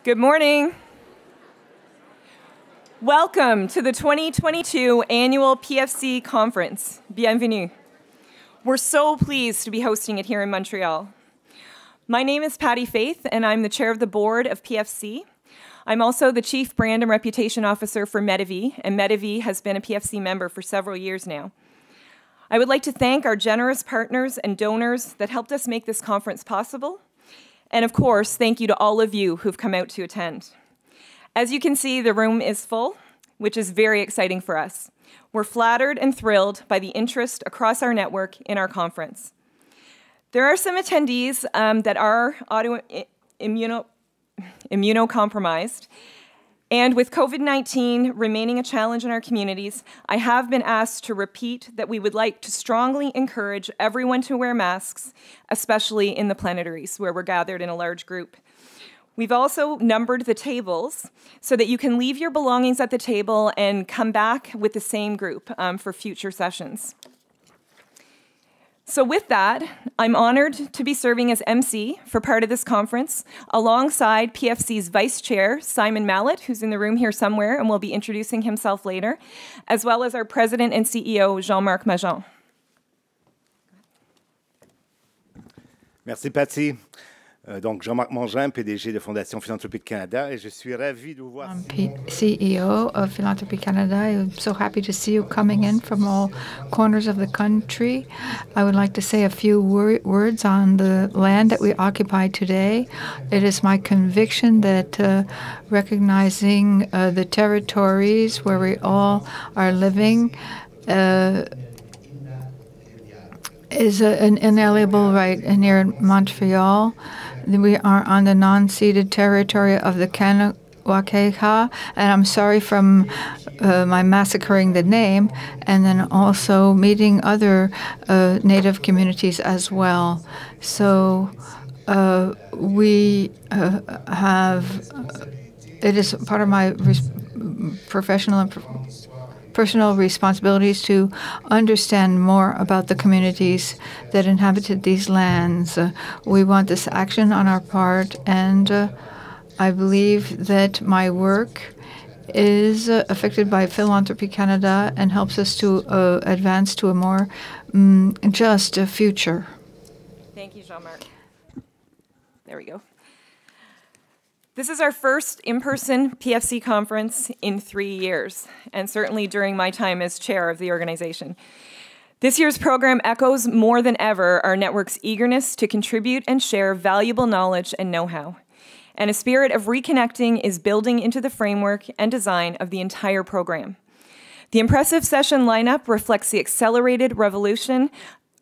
Good morning. Welcome to the 2022 annual PFC conference. Bienvenue. We're so pleased to be hosting it here in Montreal. My name is Patty Faith, and I'm the chair of the board of PFC. I'm also the Chief Brand and Reputation Officer for Medavie, and Medavie has been a PFC member for several years now. I would like to thank our generous partners and donors that helped us make this conference possible. And of course, thank you to all of you who've come out to attend. As you can see, the room is full, which is very exciting for us. We're flattered and thrilled by the interest across our network in our conference. There are some attendees that are immunocompromised, and with COVID-19 remaining a challenge in our communities, I have been asked to repeat that we would like to strongly encourage everyone to wear masks, especially in the plenaries where we're gathered in a large group. We've also numbered the tables so that you can leave your belongings at the table and come back with the same group for future sessions. So with that, I'm honored to be serving as MC for part of this conference, alongside PFC's Vice Chair, Simon Mallett, who's in the room here somewhere and will be introducing himself later, as well as our President and CEO, Jean-Marc Majon. Merci, Patty. Donc, Jean-Marc Majon, PDG de Fondation Philanthropic Canada, et je suis ravi de vous voir. I'm CEO of Philanthropy Canada. I'm so happy to see you coming in from all corners of the country. I would like to say a few words on the land that we occupy today. It is my conviction that recognizing the territories where we all are living is an inalienable right. And here in Montreal, we are on the non-ceded territory of the Kanawha, and I'm sorry from my massacring the name, and then also meeting other Native communities as well. So we have, it is part of my professional and personal responsibilities to understand more about the communities that inhabited these lands. We want this action on our part, and I believe that my work is affected by Philanthropy Canada and helps us to advance to a more just future. Thank you, Jean-Marc. There we go. This is our first in-person PFC conference in 3 years, and certainly during my time as chair of the organization. This year's program echoes more than ever our network's eagerness to contribute and share valuable knowledge and know-how. And a spirit of reconnecting is building into the framework and design of the entire program. The impressive session lineup reflects the accelerated revolution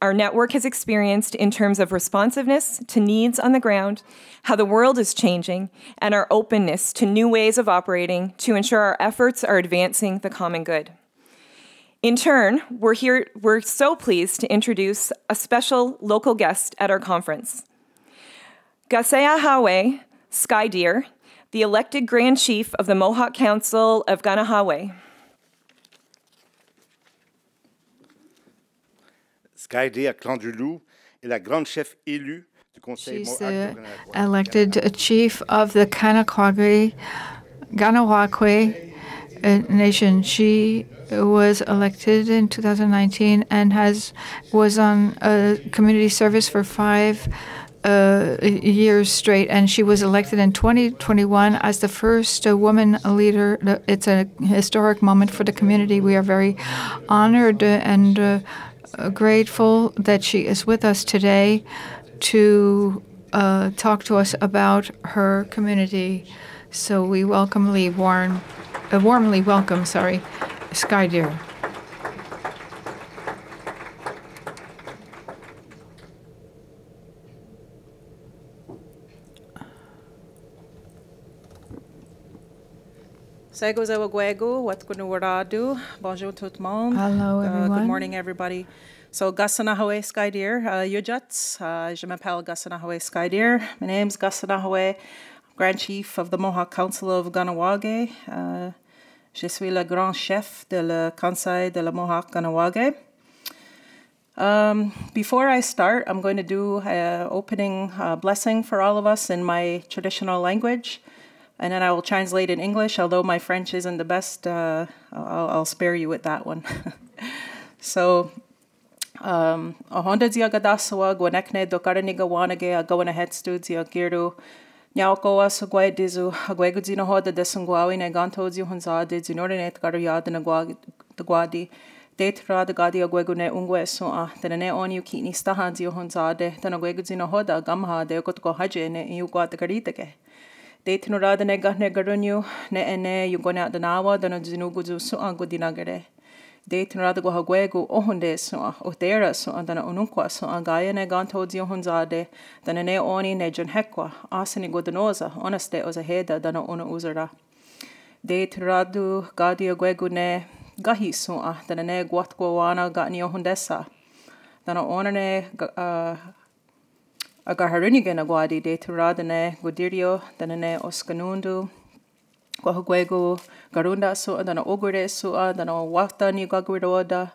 our network has experienced in terms of responsiveness to needs on the ground, how the world is changing, and our openness to new ways of operating to ensure our efforts are advancing the common good. In turn, we're so pleased to introduce a special local guest at our conference. Gasea Hawe, Sky Deer, the elected Grand Chief of the Mohawk Council of Ganahaway. Sky Deer Clan du Loup est la grande chef élue du Conseil She's Mohawk. the elected chief of the Ganahaway nation. She was elected in 2019 and was on community service for 5 years straight, and she was elected in 2021 as the first woman leader. It's a historic moment for the community. We are very honored and grateful that she is with us today to talk to us about her community. So we warmly welcome, Sky Deer. Bonjour tout le monde. Hello, everyone. Good morning, everybody. So, Gasanahawe Sky Deer, Yujats. Je m'appelle Gasanahawe Sky Deer. My name's Gasanahawe, Grand Chief of the Mohawk Council of Ganahaway. Je suis le grand chef de le Conseil de la Mohawk Ganahaway. Before I start, I'm going to do an opening blessing for all of us in my traditional language. And then I will translate in English, although my French isn't the best, I'll spare you with that one. So, Honda zia gadasawa, gwanekne dokaraniga wanage, a go in a head studio, girdu, Nyaukoa sugwai dizu, a gueguzino hoda desungwawi neganto zihunzade, zinorinet garuyad and a guadi, Detra the gadi a guegune ungue soa, then an on you kini stahan zihunzade, then a gueguzino hoda, gamha, de gotgo haje, ne you got the garitake. Detinurada nega negarunu, ne ene, you gone out the nawa, then a zinuguzu soa gudinagare. Detinurada go haguegu, ohunde soa, otera soa, then a ununqua soa, gaia neganto zihunzade, then a ne oni nejon hequa, asini godenosa, honeste os a heda, then a una uzera. Detinuradu gadi a guegu ne gahi soa, then a ne guatguana gatni ohundesa, then a onane a gaharunigan a guadi de turadane gudirio, then a ne oscanundu, guahuegu, garunda sua, then a ogure sua, then a wata ni gaguiroda,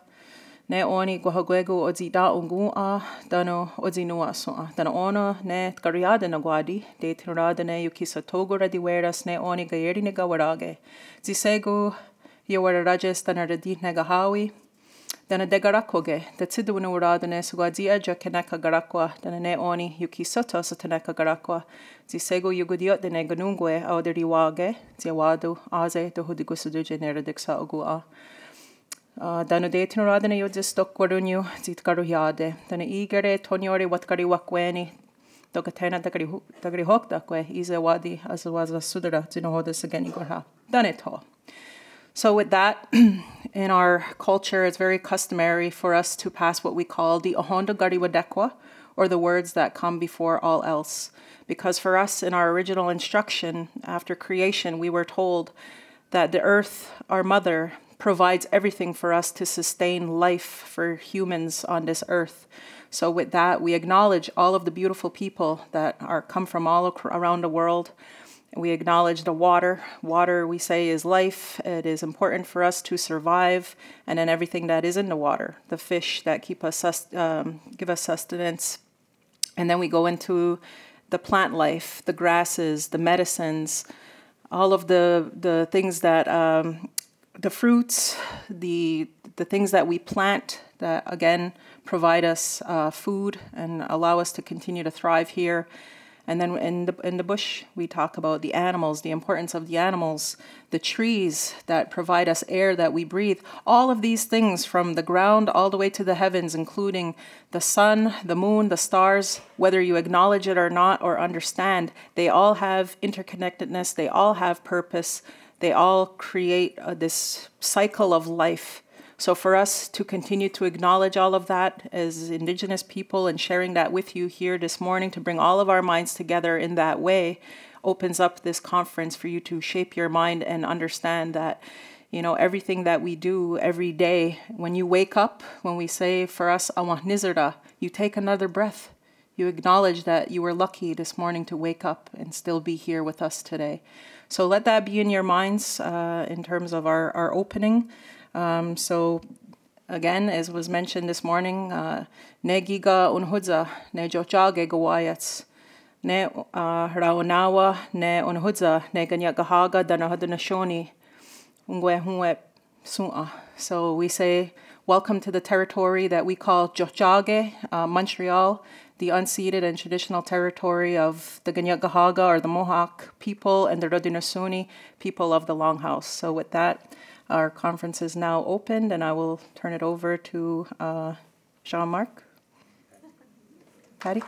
ne oni guahuegu ozida ungua, then a ozinua sua, then a ona ne gariada na guadi, de turadane yukisa togura di weras ne oni gaeri ne gawarage, zisegu yawara rajes then a radit negahawi. Then a degarakoge, the Tiduna Uradane, Sugadia Jakaneka Garakwa, then a ne oni, Yuki Soto Sataneka Garakwa, Zisego Yugudiot the Neganungue, Auderiwage, Ziawadu, Aze, the Hudigusudu Generadixa Ogua. Then a datin Radane Yudistok Guarunu, Zitgaruhiade, then a Igere, Toniori, Watkari Wakweni, Dogatena Dagri Hokdakwe, Izawadi, as was a Sudra, Zinohodas again Igorha. Done it all. So with that, in our culture, it's very customary for us to pass what we call the Ohonda Gariwadekwa, or the words that come before all else. Because for us, in our original instruction, after creation, we were told that the earth, our mother, provides everything for us to sustain life for humans on this earth. So with that, we acknowledge all of the beautiful people that come from all around the world. We acknowledge the water. Water, we say, is life. It is important for us to survive. And then everything that is in the water, the fish that give us sustenance. And then we go into the plant life, the grasses, the medicines, all of the things that, the fruits, the things that we plant that, again, provide us food and allow us to continue to thrive here. And then in the bush, we talk about the animals, the importance of the animals, the trees that provide us air that we breathe. All of these things from the ground all the way to the heavens, including the sun, the moon, the stars, whether you acknowledge it or not or understand, they all have interconnectedness. They all have purpose. They all create this cycle of life. So for us to continue to acknowledge all of that as Indigenous people and sharing that with you here this morning, to bring all of our minds together in that way, opens up this conference for you to shape your mind and understand that, you know, everything that we do every day, when you wake up, when we say for us, Awah Nizarda, you take another breath. You acknowledge that you were lucky this morning to wake up and still be here with us today. So let that be in your minds in terms of our opening. So again, as was mentioned this morning, ne giga unhudza, ne jochage gawayats, ne raunawa, ne unhudza, ne ganyagahaga, danahadunashoni, ungwe hunwe sua. So we say, welcome to the territory that we call Jochage, Montreal, the unceded and traditional territory of the Ganyagahaga, or the Mohawk people, and the Radunasuni people of the Longhouse. So with that, our conference is now opened, and I will turn it over to Jean-Marc. Patty?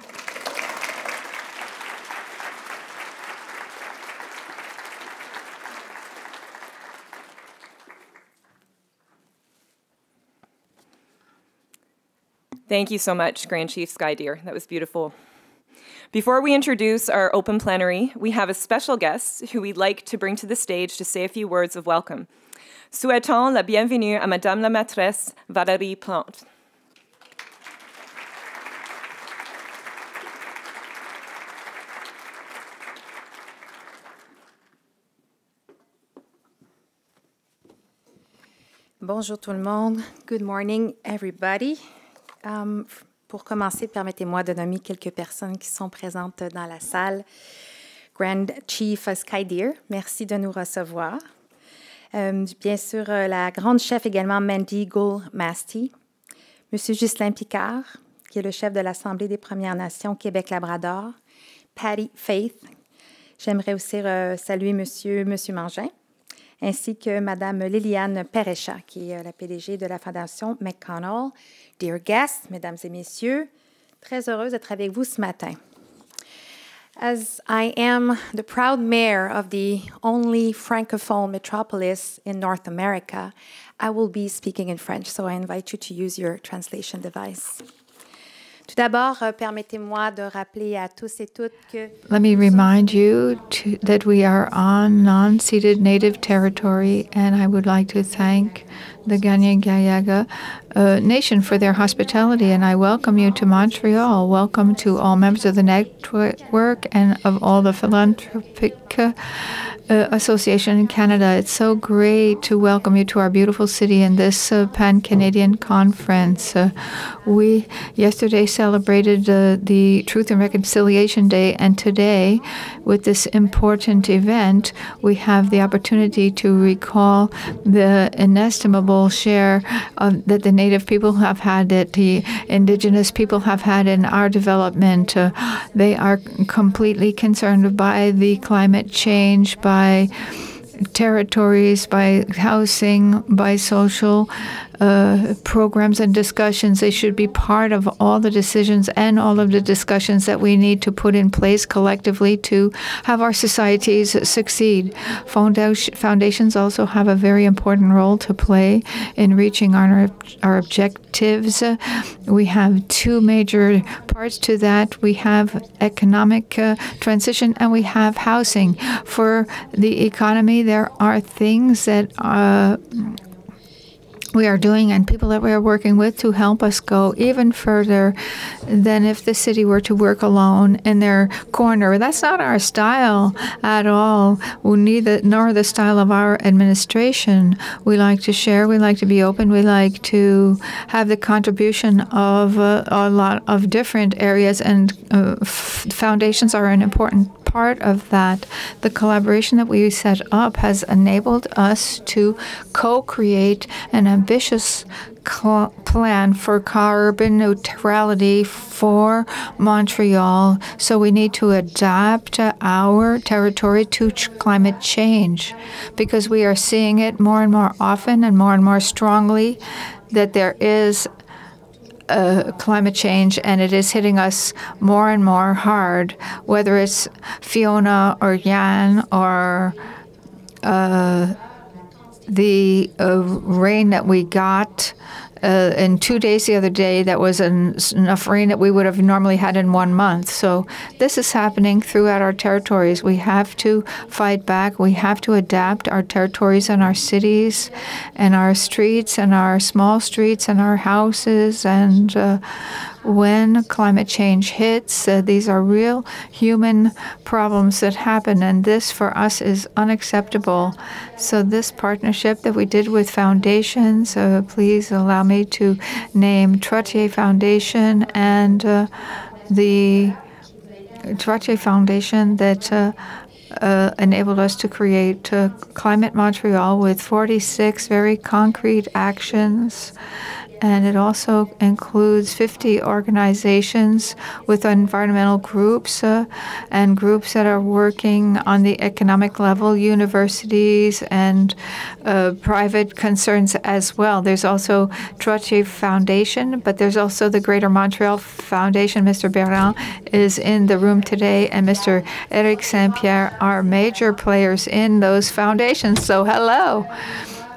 Thank you so much, Grand Chief Skydeer. That was beautiful. Before we introduce our open plenary, we have a special guest who we'd like to bring to the stage to say a few words of welcome. Souhaitons la bienvenue à Madame la Maîtresse Valérie Plante. Bonjour tout le monde. Good morning, everybody. Pour commencer, permettez-moi de nommer quelques personnes qui sont présentes dans la salle. Grand Chief Sky Deer, merci de nous recevoir. Bien sûr, la grande chef également, Mandy Gould-Masty. Monsieur Ghislain Picard, qui est le chef de l'Assemblée des Premières Nations Québec-Labrador. Patty Faith. J'aimerais aussi saluer Monsieur Mangin, ainsi que Madame Liliane Perecha, qui est la PDG de la Fondation McConnell. Dear guests, Mesdames et Messieurs, très heureuse d'être avec vous ce matin. As I am the proud mayor of the only francophone metropolis in North America, I will be speaking in French, so I invite you to use your translation device. Tout d'abord, permettez-moi de rappeler à tous et toutes que... Let me remind you that we are on non-ceded native territory, and I would like to thank the Kanien'kehá:ka Nation for their hospitality, and I welcome you to Montreal. Welcome to all members of the network and of all the Philanthropic Association in Canada. It's so great to welcome you to our beautiful city in this Pan-Canadian conference. We yesterday celebrated the Truth and Reconciliation Day, and today, with this important event, we have the opportunity to recall the inestimable share that the Native people have had, that the Indigenous people have had in our development. They are completely concerned by the climate change, by territories, by housing, by social programs and discussions. They should be part of all the decisions and all of the discussions that we need to put in place collectively to have our societies succeed. Foundations also have a very important role to play in reaching our objectives. We have two major parts to that. We have economic transition and we have housing. For the economy, there are things that we are doing and people that we are working with to help us go even further than if the city were to work alone in their corner. That's not our style at all, neither nor the style of our administration. We like to share, we like to be open, we like to have the contribution of a lot of different areas, and foundations are an important part of that. The collaboration that we set up has enabled us to co-create an ambitious plan for carbon neutrality for Montreal. So we need to adapt our territory to climate change, because we are seeing it more and more often and more strongly that there is climate change, and it is hitting us more and more hard, whether it's Fiona or Yan or the rain that we got in 2 days the other day. That was enough rain that we would have normally had in 1 month. So this is happening throughout our territories. We have to fight back. We have to adapt our territories and our cities and our streets and our small streets and our houses. And when climate change hits, these are real human problems that happen, and this for us is unacceptable. So this partnership that we did with foundations, please allow me to name Trottier Foundation and the Trottier Foundation that enabled us to create Climate Montreal with 46 very concrete actions. And it also includes 50 organizations with environmental groups and groups that are working on the economic level, universities and private concerns as well. There's also Trottier Foundation, but there's also the Greater Montreal Foundation. Mr. Berland is in the room today, and Mr. Eric Saint-Pierre are major players in those foundations. So hello.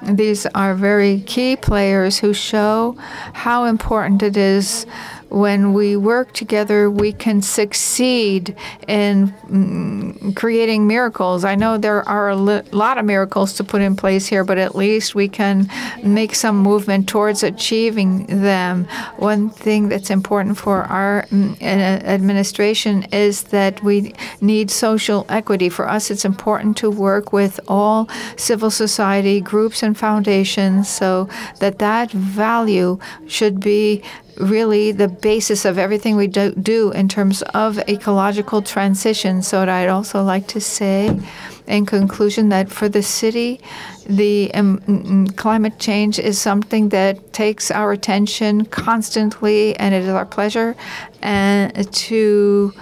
These are very key players who show how important it is when we work together, we can succeed in creating miracles. I know there are a lot of miracles to put in place here, but at least we can make some movement towards achieving them. One thing that's important for our administration is that we need social equity. For us, it's important to work with all civil society groups and foundations so that that value should be really the basis of everything we do in terms of ecological transition. So I'd also like to say, in conclusion, that for the city, the climate change is something that takes our attention constantly, and it is our pleasure to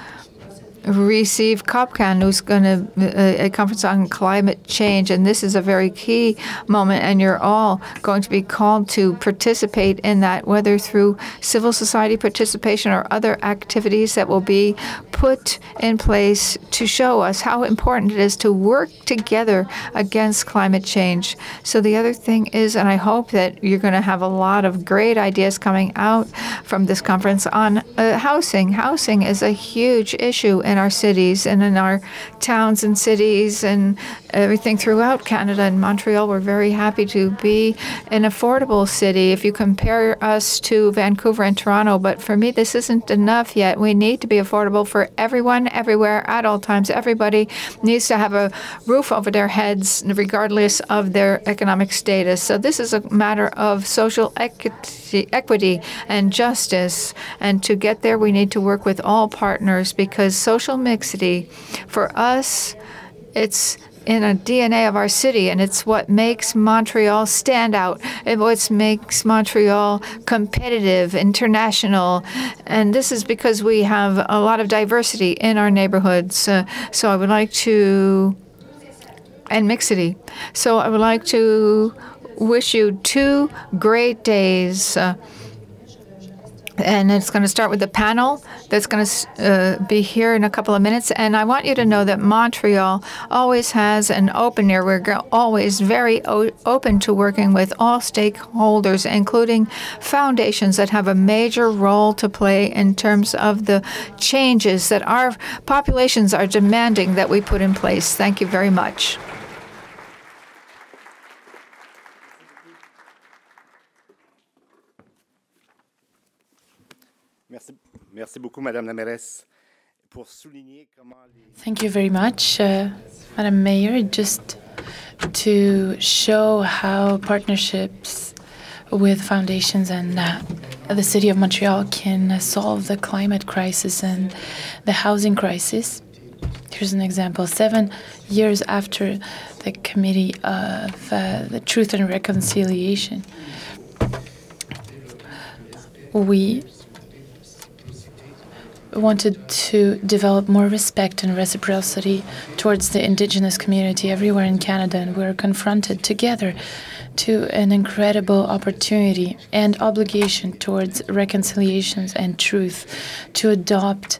receive COPCAN, who's going to a conference on climate change, and this is a very key moment, and you're all going to be called to participate in that, whether through civil society participation or other activities that will be put in place to show us how important it is to work together against climate change. So the other thing is, and I hope that you're going to have a lot of great ideas coming out from this conference on housing. Housing is a huge issue in our cities and in our towns and cities and everything throughout Canada. And Montreal, we're very happy to be an affordable city if you compare us to Vancouver and Toronto. But for me, this isn't enough yet. We need to be affordable for everyone, everywhere, at all times. Everybody needs to have a roof over their heads, regardless of their economic status. So this is a matter of social equity and justice. And to get there, we need to work with all partners, because social mixity, for us, it's in a DNA of our city, and it's what makes Montreal stand out. It's what makes Montreal competitive, international, and this is because we have a lot of diversity in our neighborhoods. So I would like to, and mixity. So I would like to wish you 2 great days. And it's going to start with the panel that's going to be here in a couple of minutes. And I want you to know that Montreal always has an open ear. We're always very open to working with all stakeholders, including foundations that have a major role to play in terms of the changes that our populations are demanding that we put in place. Thank you very much. Merci beaucoup, Madame la Mairesse. Thank you very much, Madam Mayor. Just to show how partnerships with foundations and the City of Montreal can solve the climate crisis and the housing crisis. Here's an example. 7 years after the Committee of the Truth and Reconciliation, we wanted to develop more respect and reciprocity towards the Indigenous community everywhere in Canada, and we're confronted together to an incredible opportunity and obligation towards reconciliations and truth, to adopt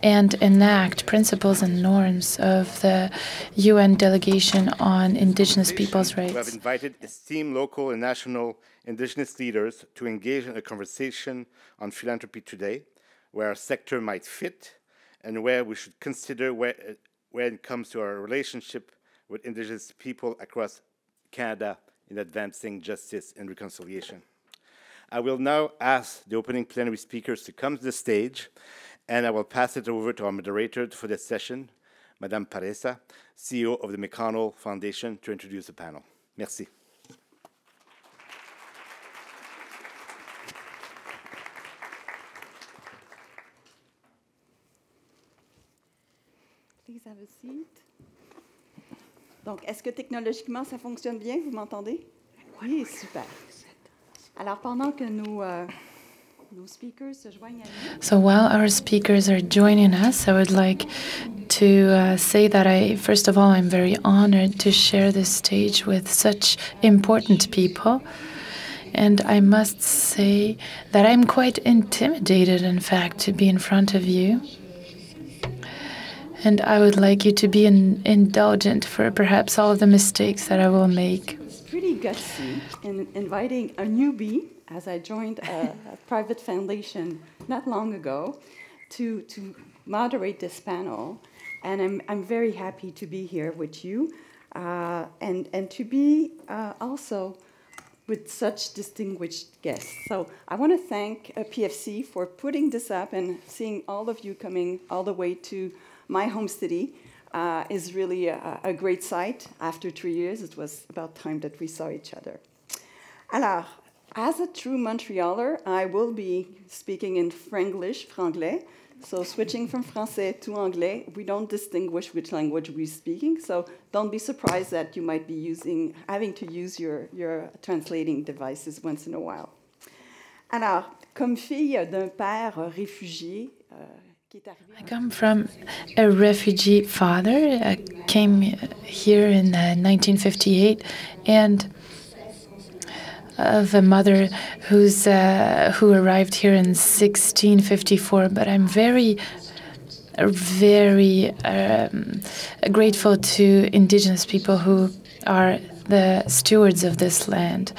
and enact principles and norms of the UN Delegation on Indigenous Peoples' Rights. We have invited esteemed local and national Indigenous leaders to engage in a conversation on philanthropy today, where our sector might fit, and where we should consider when it comes to our relationship with Indigenous people across Canada in advancing justice and reconciliation. I will now ask the opening plenary speakers to come to the stage, and I will pass it over to our moderator for this session, Madame Paressa, CEO of the McConnell Foundation, to introduce the panel. Merci. Please have a seat. Donc, est-ce que technologiquement, ça fonctionne bien? Vous m'entendez? Oui, super. Alors, pendant que nos speakers se joignent à nous... So while our speakers are joining us, I would like to say that first of all, I'm very honored to share this stage with such important people. And I must say that I'm quite intimidated, in fact, to be in front of you. And I would like you to be indulgent for perhaps all of the mistakes that I will make. It's pretty gutsy in inviting a newbie, as I joined a private foundation not long ago, to moderate this panel. And I'm very happy to be here with you and to be also with such distinguished guests. So I want to thank PFC for putting this up, and seeing all of you coming all the way to my home city is really a great sight. After 3 years, it was about time that we saw each other. Alors, As a true Montrealer, I will be speaking in franglais. So switching from français to anglais, we don't distinguish which language we're speaking. So don't be surprised that you might be having to use your translating devices once in a while. Alors, comme fille d'un père réfugié, I come from a refugee father. I came here in 1958, and of a mother who arrived here in 1654. But I'm very grateful to Indigenous people who are the stewards of this land,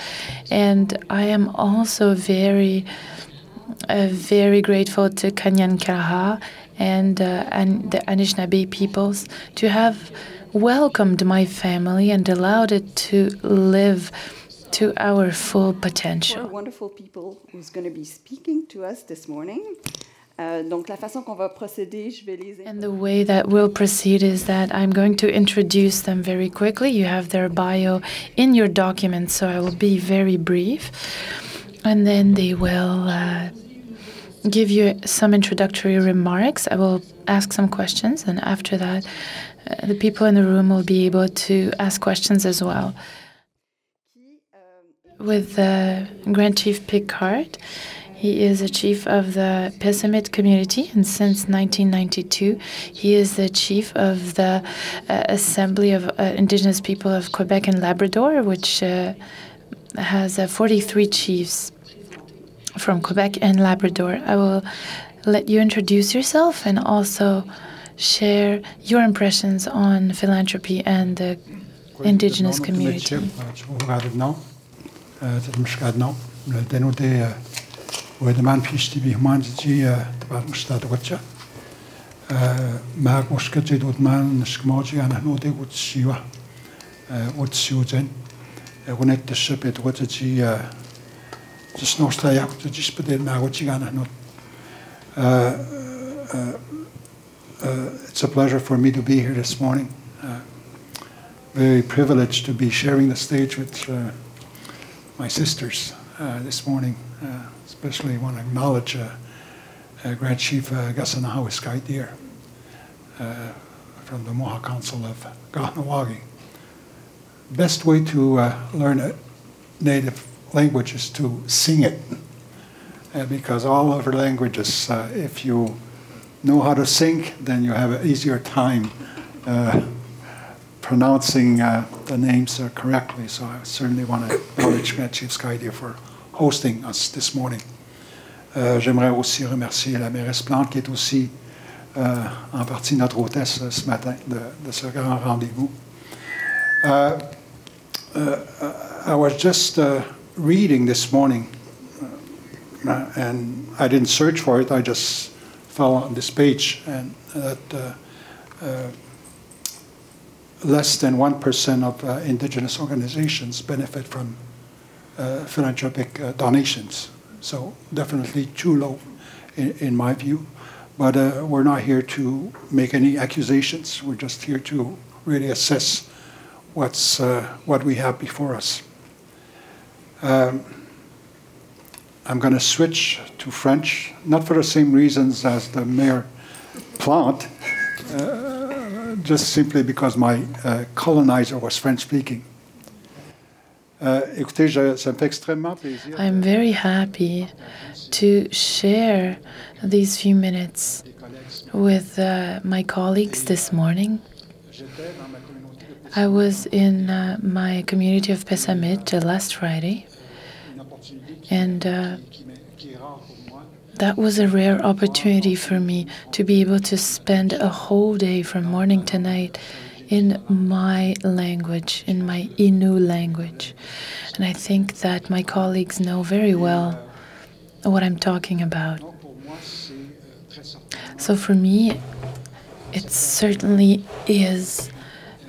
and I am also very grateful to Kanyankaraha and the Anishinaabe peoples to have welcomed my family and allowed it to live to our full potential. Four wonderful people who's going to be speaking to us this morning. Donc la façon qu'on va procéder, je vais les. And the way that we'll proceed is that I'm going to introduce them very quickly. You have their bio in your document, so I will be very brief. And then they will give you some introductory remarks. I will ask some questions, and after that, the people in the room will be able to ask questions as well. With Grand Chief Picard, he is a chief of the Pessamit community, and since 1992, he is the chief of the Assembly of Indigenous People of Quebec and Labrador, which has 43 chiefs from Quebec and Labrador. I will let you introduce yourself and also share your impressions on philanthropy and the Indigenous community. It's a pleasure for me to be here this morning. Very privileged to be sharing the stage with my sisters this morning. Especially want to acknowledge Grand Chief Gassanahawa Skydeer from the Mohawk Council of Kahnawake. Best way to learn a native language is to sing it, because all other languages, if you know how to sing, then you have an easier time pronouncing the names correctly. So I certainly want to acknowledge Grand Chief Skydeer for hosting us this morning. J'aimerais aussi remercier la mairesse Plante qui est aussi en partie notre hôtesse ce matin de ce grand rendez-vous. I was just reading this morning, and I didn't search for it, I just fell on this page, and that less than 1% of Indigenous organizations benefit from philanthropic donations. So definitely too low in my view. But we're not here to make any accusations. We're just here to really assess what we have before us. I'm going to switch to French, not for the same reasons as the Mayor Plante, just simply because my colonizer was French-speaking. I'm very happy to share these few minutes with my colleagues this morning. I was in my community of Pessamit last Friday, and that was a rare opportunity for me to be able to spend a whole day from morning to night in my language, in my Innu language. And I think that my colleagues know very well what I'm talking about. So for me, it certainly is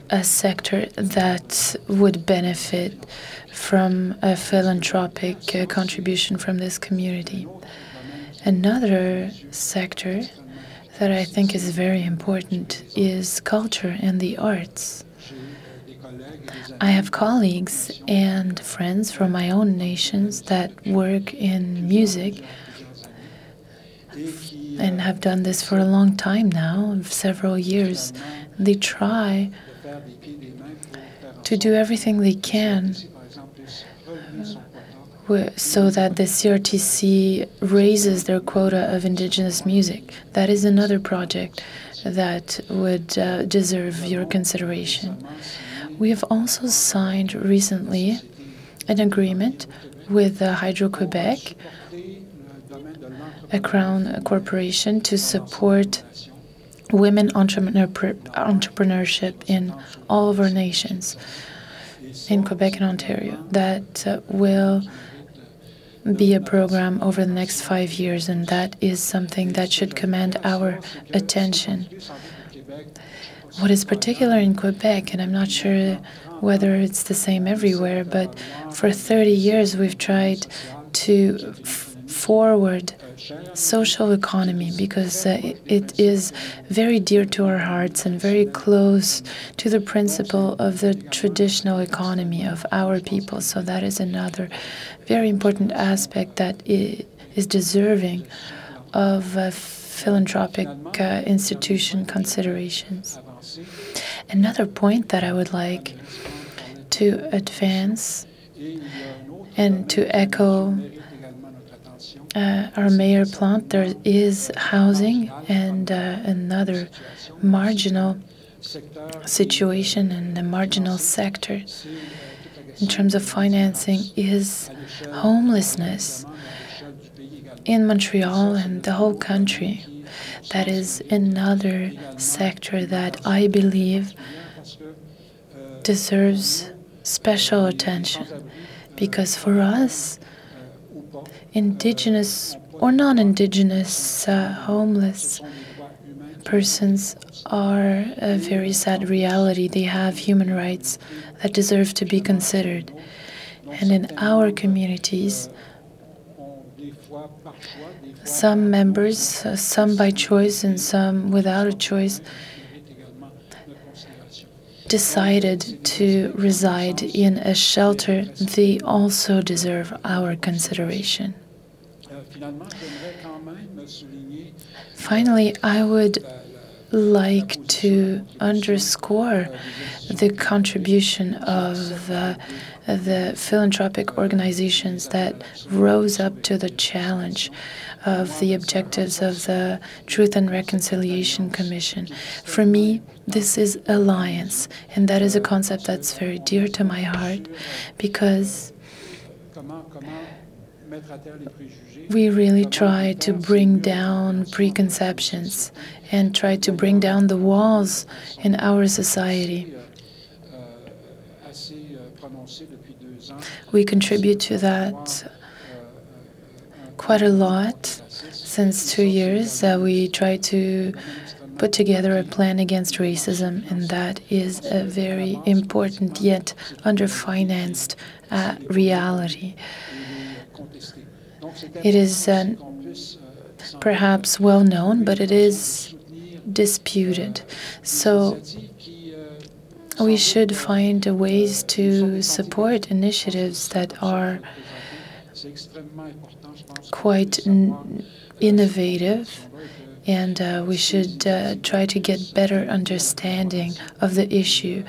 a sector that would benefit from a philanthropic contribution from this community. Another sector that I think is very important is culture and the arts. I have colleagues and friends from my own nations that work in music and have done this for a long time now, several years. They try to do everything they can so that the CRTC raises their quota of Indigenous music. That is another project that would deserve your consideration. We have also signed recently an agreement with Hydro-Quebec, a Crown corporation, to support women entrepreneurship in all of our nations, in Quebec and Ontario. That will be a program over the next 5 years, and that is something that should command our attention. What is particular in Quebec, and I'm not sure whether it's the same everywhere, but for 30 years we've tried to forward social economy because it is very dear to our hearts and very close to the principle of the traditional economy of our people. So that is another very important aspect that is deserving of philanthropic institution considerations. Another point that I would like to advance and to echo our mayor Plante, there is housing and another marginal situation in the marginal sector in terms of financing is homelessness in Montreal and the whole country. That is another sector that I believe deserves special attention, because for us, Indigenous or non-Indigenous homeless persons are a very sad reality. They have human rights that deserve to be considered. And in our communities, some members, some by choice and some without a choice, decided to reside in a shelter. They also deserve our consideration. Finally, I would like to underscore the contribution of the philanthropic organizations that rose up to the challenge of the objectives of the Truth and Reconciliation Commission. For me, this is alliance, and that is a concept that's very dear to my heart, because we really try to bring down preconceptions and try to bring down the walls in our society. We contribute to that quite a lot. Since 2 years, we try to put together a plan against racism, and that is a very important yet underfinanced reality. It is perhaps well known, but it is disputed. So we should find ways to support initiatives that are quite innovative, and we should try to get better understanding of the issue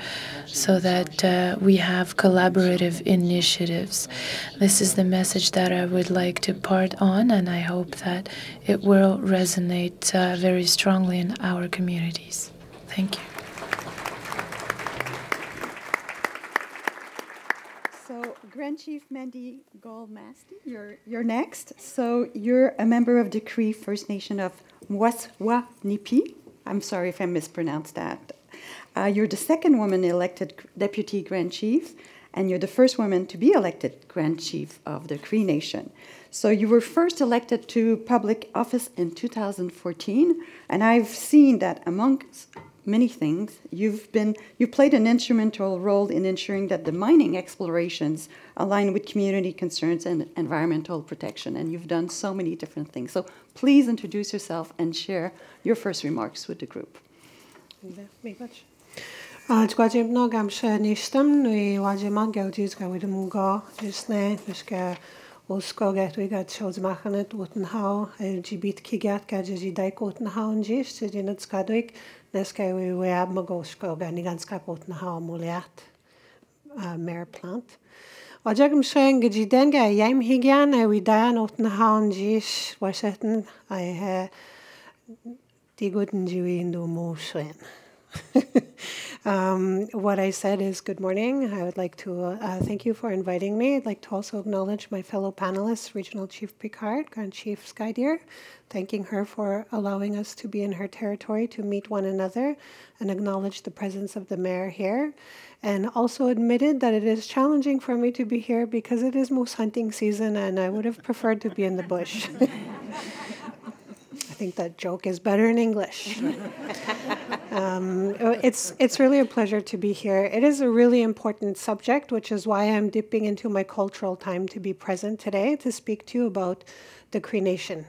so that we have collaborative initiatives. This is the message that I would like to part on, and I hope that it will resonate very strongly in our communities. Thank you. So, Grand Chief Mandy Gold-Masty, you're next. So you're a member of the Cree First Nation of Mwaswanipi. I'm sorry if I mispronounced that. You're the second woman elected Deputy Grand Chief, and you're the first woman to be elected Grand Chief of the Cree Nation. So you were first elected to public office in 2014, and I've seen that amongst many things, you played an instrumental role in ensuring that the mining explorations align with community concerns and environmental protection, and you've done so many different things. So please introduce yourself and share your first remarks with the group. Very much. Gwajim no gam she nishtam nui wajiman gaudis gawidum go isne nuska osko get we got shows machanet utenhau LGBT kigat gaji dai utenhau njish jinut skadwik neska we ab magosko gani ganska utenhau muliat mer plant. Wajagam sheng gajidenga yam higan we dan utenhau njish washetten I die guten Jiwi in do mo shwen. What I said is good morning. I would like to thank you for inviting me. I'd like to also acknowledge my fellow panelists, Regional Chief Picard, Grand Chief Skydeer, thanking her for allowing us to be in her territory to meet one another and acknowledge the presence of the mayor here. And also admitted that it is challenging for me to be here because it is moose hunting season and I would have preferred to be in the bush. I think that joke is better in English. It's really a pleasure to be here. It is a really important subject, which is why I'm dipping into my cultural time to be present today to speak to you about the Cree Nation.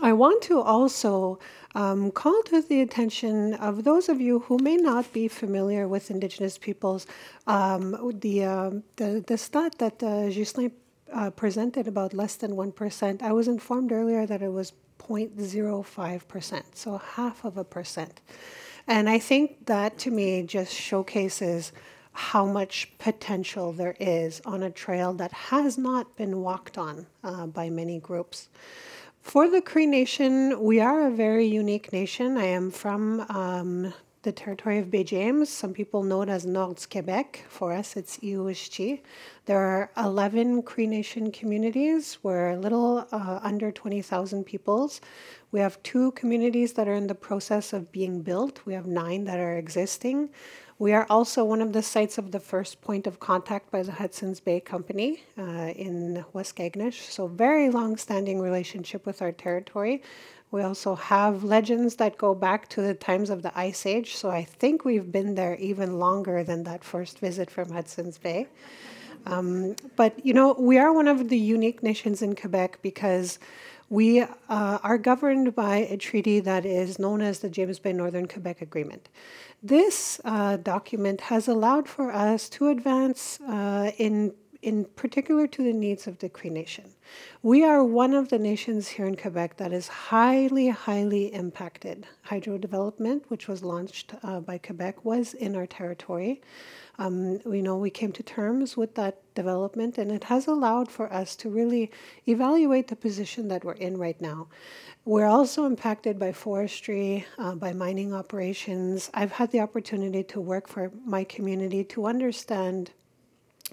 I want to also call to the attention of those of you who may not be familiar with Indigenous peoples, the stat that Ghislain presented about less than 1%. I was informed earlier that it was 0.05%, so 0.5%. And I think that to me just showcases how much potential there is on a trail that has not been walked on by many groups. For the Cree Nation, we are a very unique nation. I am from the territory of Baie James. Some people know it as Nord Quebec. For us, it's Iuishchi. There are 11 Cree Nation communities. We're a little under 20,000 peoples. We have 2 communities that are in the process of being built. We have 9 that are existing. We are also one of the sites of the first point of contact by the Hudson's Bay Company in Waskaganish. So very long-standing relationship with our territory. We also have legends that go back to the times of the Ice Age. So I think we've been there even longer than that first visit from Hudson's Bay. But, you know, we are one of the unique nations in Quebec because we are governed by a treaty that is known as the James Bay Northern Quebec Agreement. This document has allowed for us to advance in particular to the needs of the Cree Nation. We are one of the nations here in Quebec that is highly, highly impacted. Hydro development, which was launched by Quebec, was in our territory. We know we came to terms with that development, and it has allowed for us to really evaluate the position that we're in right now. We're also impacted by forestry, by mining operations. I've had the opportunity to work for my community to understand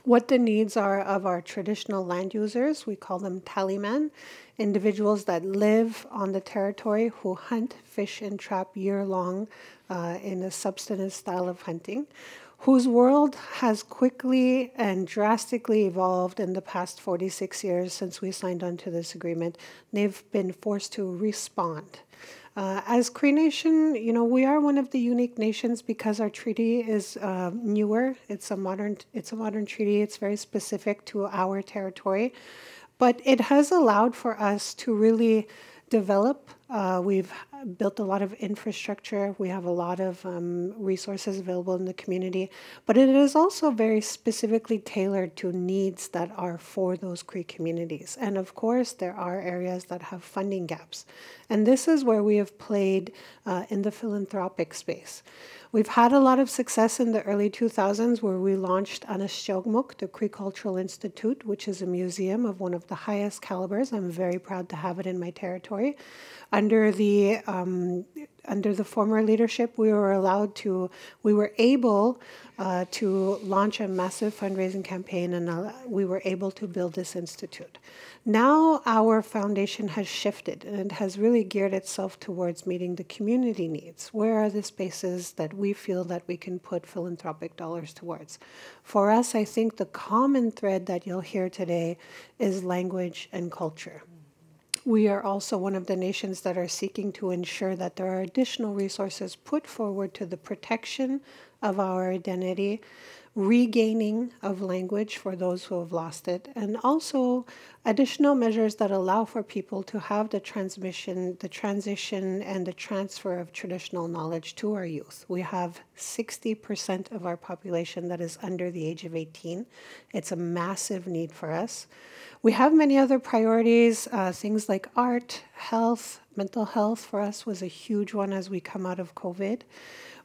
what the needs are of our traditional land users. We call them tallymen, individuals that live on the territory who hunt, fish, and trap year-long in a subsistence style of hunting, whose world has quickly and drastically evolved in the past 46 years since we signed on to this agreement. They've been forced to respond. As Cree Nation, you know, we are one of the unique nations because our treaty is newer. It's a modern treaty. It's very specific to our territory, but it has allowed for us to really develop. We've built a lot of infrastructure. We have a lot of resources available in the community, but it is also very specifically tailored to needs that are for those Cree communities. And of course, there are areas that have funding gaps. And this is where we have played in the philanthropic space. We've had a lot of success in the early 2000s where we launched Anishtiogmuk, the Cree Cultural Institute, which is a museum of one of the highest calibers. I'm very proud to have it in my territory. Under the former leadership, we were able to launch a massive fundraising campaign, and we were able to build this institute. Now our foundation has shifted, and it has really geared itself towards meeting the community needs. Where are the spaces that we feel that we can put philanthropic dollars towards? For us, I think the common thread that you'll hear today is language and culture. We are also one of the nations that are seeking to ensure that there are additional resources put forward to the protection of our identity, regaining of language for those who have lost it, and also additional measures that allow for people to have the transmission, the transition, and the transfer of traditional knowledge to our youth. We have 60% of our population that is under the age of 18. It's a massive need for us. We have many other priorities, things like art, health, mental health for us was a huge one as we come out of COVID.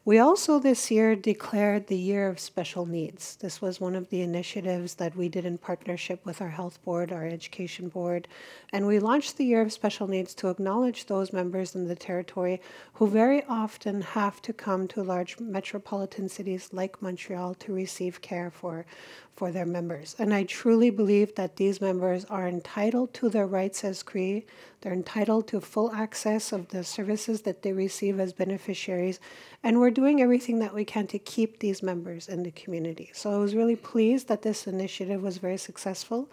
We also this year declared the Year of Special Needs. This was one of the initiatives that we did in partnership with our health board, our education board, and we launched the Year of Special Needs to acknowledge those members in the territory who very often have to come to large metropolitan cities like Montreal to receive care for their members. And I truly believe that these members are entitled to their rights as Cree. They're entitled to full access of the services that they receive as beneficiaries. And we're doing everything that we can to keep these members in the community. So I was really pleased that this initiative was very successful.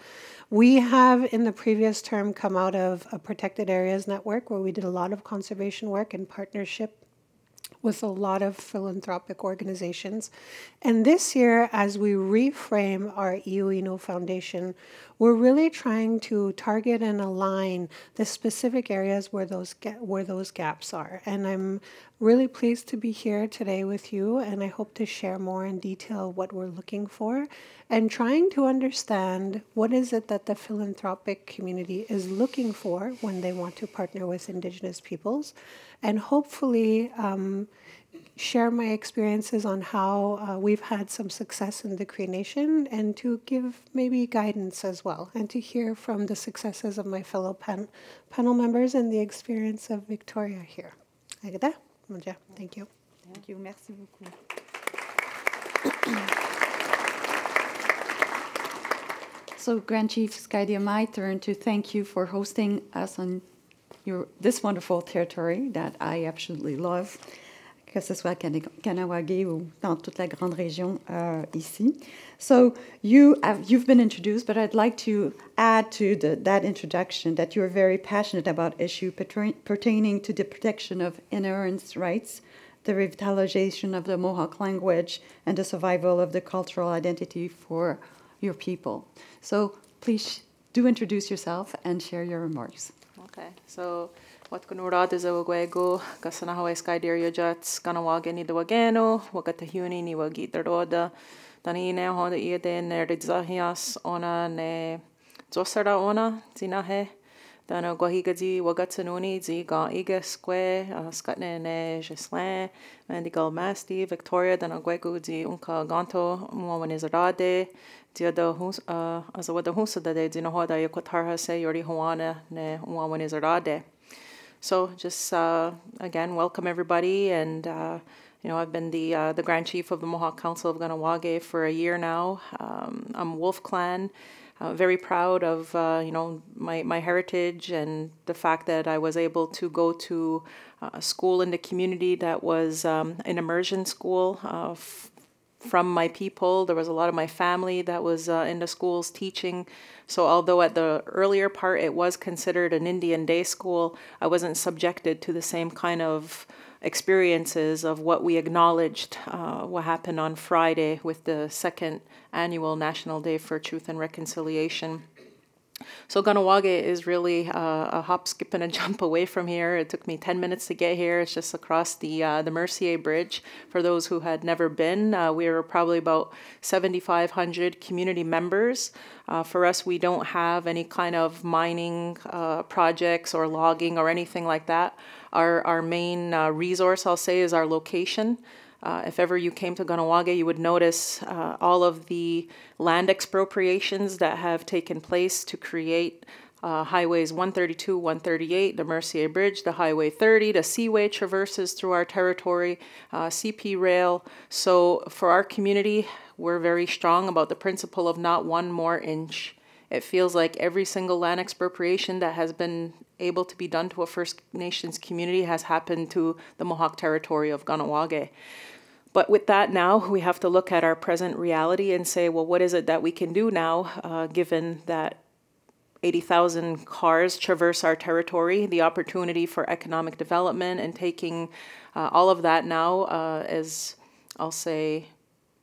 We have, in the previous term, come out of a Protected Areas Network where we did a lot of conservation work in partnership with a lot of philanthropic organizations. And this year, as we reframe our Iuino Foundation, we're really trying to target and align the specific areas where those gaps are. And I'm really pleased to be here today with you, and I hope to share more in detail what we're looking for and trying to understand what is it that the philanthropic community is looking for when they want to partner with Indigenous peoples, and hopefully share my experiences on how we've had some success in the Cree Nation, and to give maybe guidance as well, and to hear from the successes of my fellow panel members and the experience of Victoria here. Thank you. Thank you. Merci beaucoup. So, Grand Chief Skydia, my turn to thank you for hosting us on this wonderful territory that I absolutely love, que ce soit Kahnawake ou dans toute la grande région ici. So you've been introduced, but I'd like to add to that introduction that you're very passionate about issues pertaining to the protection of inherent rights, the revitalization of the Mohawk language, and the survival of the cultural identity for your people. So please do introduce yourself and share your remarks. Okay, so what kunurad is awego, Gasanahawe Skydeer Yajats, Ganawage ni the Wagano, Wagatahuni ni Wagitaroda, Danine Honda Eden, Nerdizahias, Ona ne Zosara Ona, Zinahe, Dana Guahigazi, Wagatsanuni, Ziga Igasque, Scutne ne Gislin, Mandigal Masti, Victoria, Dana Guegu, Unka Ganto, Mwanizarade, Diada Azawada Husa de Dinohoda Yakotarha se Yori Hoana ne Mwanizarade. So just again, welcome everybody, and I've been the Grand Chief of the Mohawk Council of Ganawage for a year now. I'm Wolf Clan. Very proud of my heritage and the fact that I was able to go to a school in the community that was an immersion school from my people. There was a lot of my family that was in the schools teaching. So although at the earlier part it was considered an Indian day school, I wasn't subjected to the same kind of experiences of what we acknowledged, what happened on Friday with the second annual National Day for Truth and Reconciliation. So Ganawage is really a hop, skip, and a jump away from here. It took me 10 minutes to get here. It's just across the Mercier Bridge. For those who had never been, we were probably about 7,500 community members. For us, we don't have any kind of mining projects or logging or anything like that. Our main resource, I'll say, is our location. If ever you came to Ganawage, you would notice all of the land expropriations that have taken place to create highways 132, 138, the Mercier Bridge, the Highway 30, the Seaway traverses through our territory, CP Rail. So for our community, we're very strong about the principle of not one more inch. It feels like every single land expropriation that has been able to be done to a First Nations community has happened to the Mohawk territory of Ganawage. But with that now, we have to look at our present reality and say, well, what is it that we can do now, given that 80,000 cars traverse our territory, the opportunity for economic development, and taking all of that now as I'll say,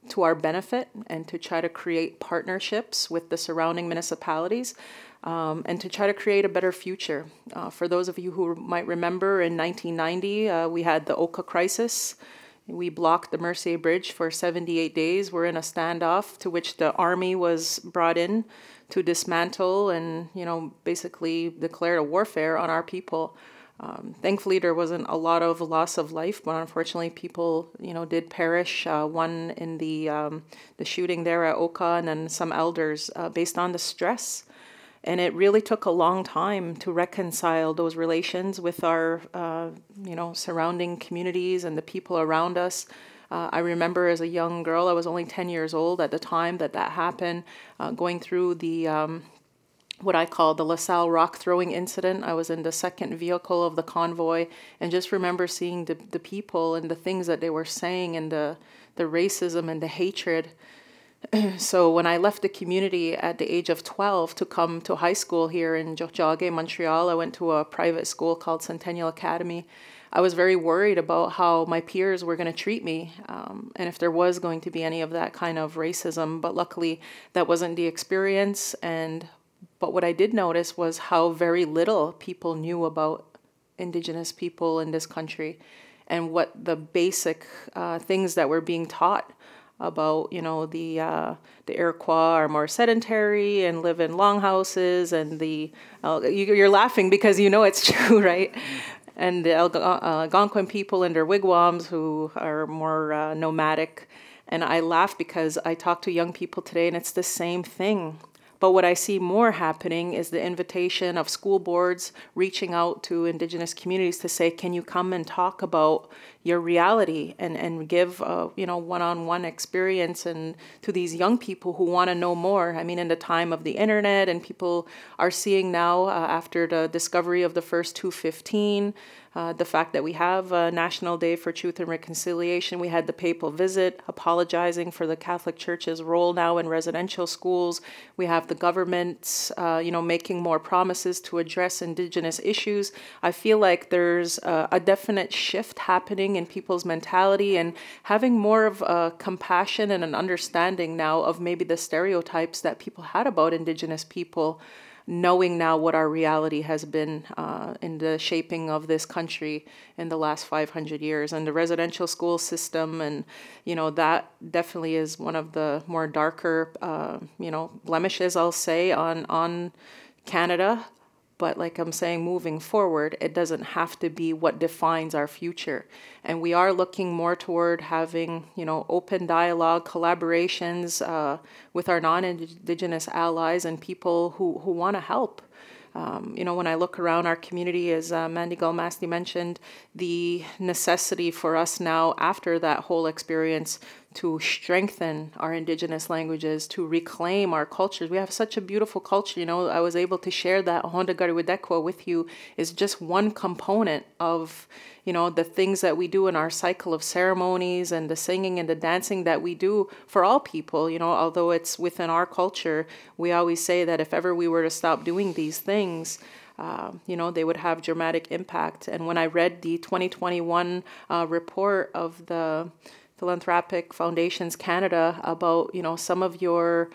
to our benefit, and to try to create partnerships with the surrounding municipalities, and to try to create a better future. For those of you who might remember, in 1990, we had the Oka crisis. We blocked the Mercier Bridge for 78 days. We're in a standoff to which the army was brought in to dismantle and, basically declare a warfare on our people. Thankfully, there wasn't a lot of loss of life, but unfortunately, people, did perish. One in the shooting there at Oka, and then some elders, based on the stress. And it really took a long time to reconcile those relations with our, surrounding communities and the people around us. I remember as a young girl, I was only 10 years old at the time that happened, going through the what I call the LaSalle rock throwing incident. I was in the second vehicle of the convoy, and just remember seeing the people and the things that they were saying, and the racism and the hatred. So when I left the community at the age of 12 to come to high school here in Tiohtià:ke, Montreal, I went to a private school called Centennial Academy. I was very worried about how my peers were going to treat me, and if there was going to be any of that kind of racism. But luckily, that wasn't the experience. But what I did notice was how very little people knew about Indigenous people in this country, and what the basic things that were being taught about, the Iroquois are more sedentary and live in longhouses, and you're laughing because it's true, right? And the Algonquin people in their wigwams who are more nomadic. And I laugh because I talk to young people today, and it's the same thing. But what I see more happening is the invitation of school boards reaching out to Indigenous communities to say, can you come and talk about your reality, and give one-on-one experience and to these young people who want to know more. I mean, in the time of the internet, and people are seeing now, after the discovery of the first 215, the fact that we have a National Day for Truth and Reconciliation. We had the papal visit apologizing for the Catholic Church's role now in residential schools. We have the government, making more promises to address Indigenous issues. I feel like there's a definite shift happening in people's mentality, and having more of a compassion and an understanding now of maybe the stereotypes that people had about Indigenous people, knowing now what our reality has been in the shaping of this country in the last 500 years. And the residential school system, and, that definitely is one of the more darker, blemishes, I'll say, on Canada. But like I'm saying, moving forward, it doesn't have to be what defines our future. And we are looking more toward having, open dialogue, collaborations with our non-Indigenous allies and people who want to help. When I look around our community, as Mandy Galmasti mentioned, the necessity for us now, after that whole experience, to strengthen our Indigenous languages, to reclaim our cultures. We have such a beautiful culture. I was able to share that Honda Gariwidekwa with you is just one component of, the things that we do in our cycle of ceremonies, and the singing and the dancing that we do for all people. Although it's within our culture, we always say that if ever we were to stop doing these things, they would have dramatic impact. And when I read the 2021 report of the Philanthropic Foundations Canada about, some of your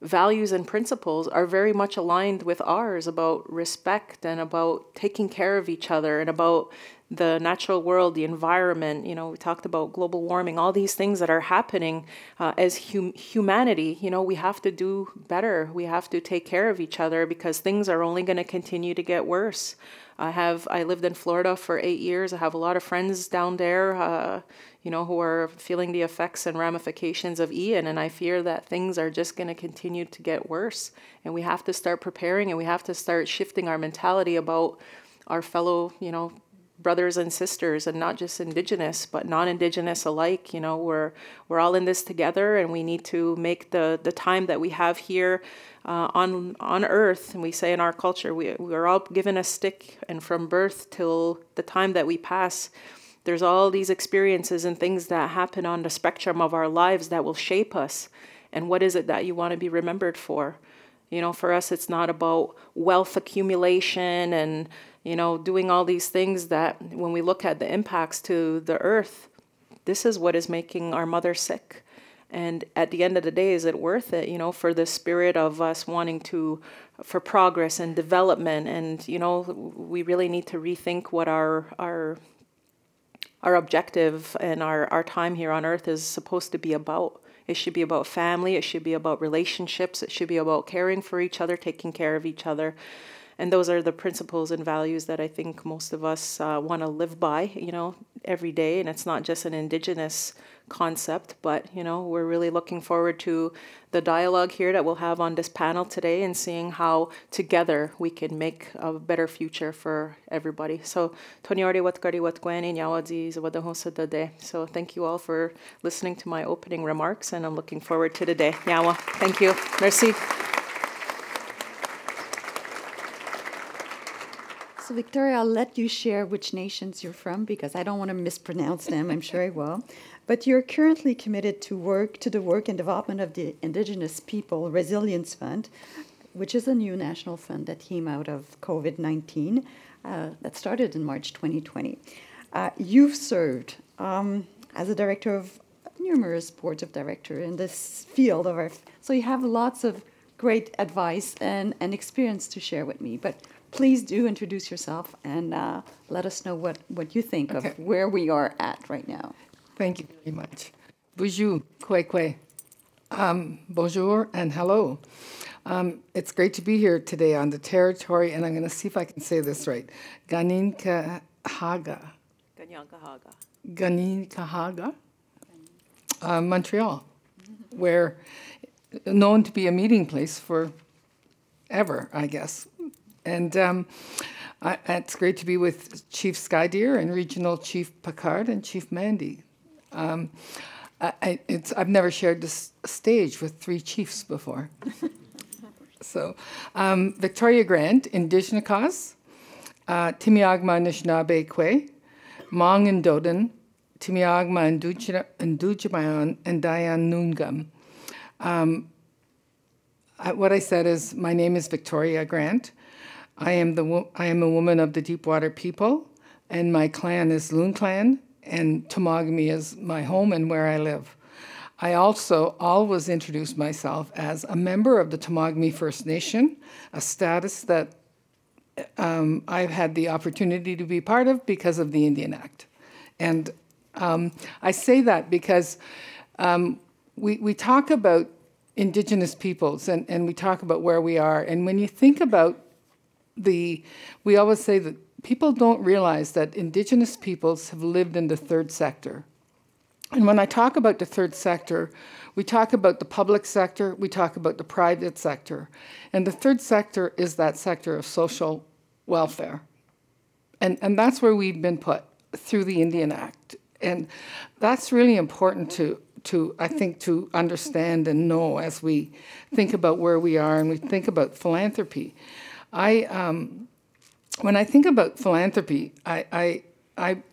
values and principles are very much aligned with ours, about respect and about taking care of each other and about the natural world, the environment. We talked about global warming, all these things that are happening as humanity. We have to do better. We have to take care of each other, because things are only going to continue to get worse. I lived in Florida for 8 years. I have a lot of friends down there, who are feeling the effects and ramifications of Ian, and I fear that things are just going to continue to get worse. And we have to start preparing, and we have to start shifting our mentality about our fellow, brothers and sisters, and not just Indigenous, but non-Indigenous alike. We're all in this together, and we need to make the time that we have here on Earth. And we say in our culture, we're all given a stick, and from birth till the time that we pass, there's all these experiences and things that happen on the spectrum of our lives that will shape us. And what is it that you want to be remembered for? For us, it's not about wealth accumulation and, doing all these things that, when we look at the impacts to the earth, this is what is making our mother sick. And at the end of the day, is it worth it, for the spirit of us wanting for progress and development? And, we really need to rethink what our objective and our time here on Earth is supposed to be about. It should be about family. It should be about relationships. It should be about caring for each other, taking care of each other. And those are the principles and values that I think most of us want to live by, every day. And it's not just an Indigenous concept, but, we're really looking forward to the dialogue here that we'll have on this panel today and seeing how together we can make a better future for everybody. So, so thank you all for listening to my opening remarks, and I'm looking forward to the day. Nyawa. Thank you. Merci. So Victoria, I'll let you share which nations you're from, because I don't want to mispronounce them. I'm sure I will. But you're currently committed to the work and development of the Indigenous People Resilience Fund, which is a new national fund that came out of COVID-19, that started in March 2020. You've served as a director of numerous boards of directors in this field so you have lots of great advice and experience to share with me. But please do introduce yourself and let us know what you think of where we are at right now. Thank you very much. Bonjour, kwe. Bonjour and hello. It's great to be here today on the territory, and I'm going to see if I can say this right. Ganinkahaga. Ganinkahaga. Montreal, where known to be a meeting place for ever, I guess. And it's great to be with Chief Skydeer and Regional Chief Picard and Chief Mandy. I've never shared this stage with 3 chiefs before. So, Victoria Grant, Indigenous, Timiagma Anishinaabe Kwe, Mong and Doden, Timiagma Ndujimayan, and Diane Noongam. What I said is, my name is Victoria Grant. I am a woman of the Deepwater people, and my clan is Loon Clan, and Temagami is my home and where I live. I also always introduce myself as a member of the Temagami First Nation, a status that I've had the opportunity to be part of because of the Indian Act. And I say that because we talk about Indigenous peoples and we talk about where we are. And when you think about we always say that people don't realize that Indigenous peoples have lived in the third sector. And when I talk about the third sector, we talk about the public sector, we talk about the private sector. And the third sector is that sector of social welfare. And that's where we've been put through the Indian Act. And that's really important to I think, to understand and know as we think about where we are and we think about philanthropy. When I think about philanthropy, I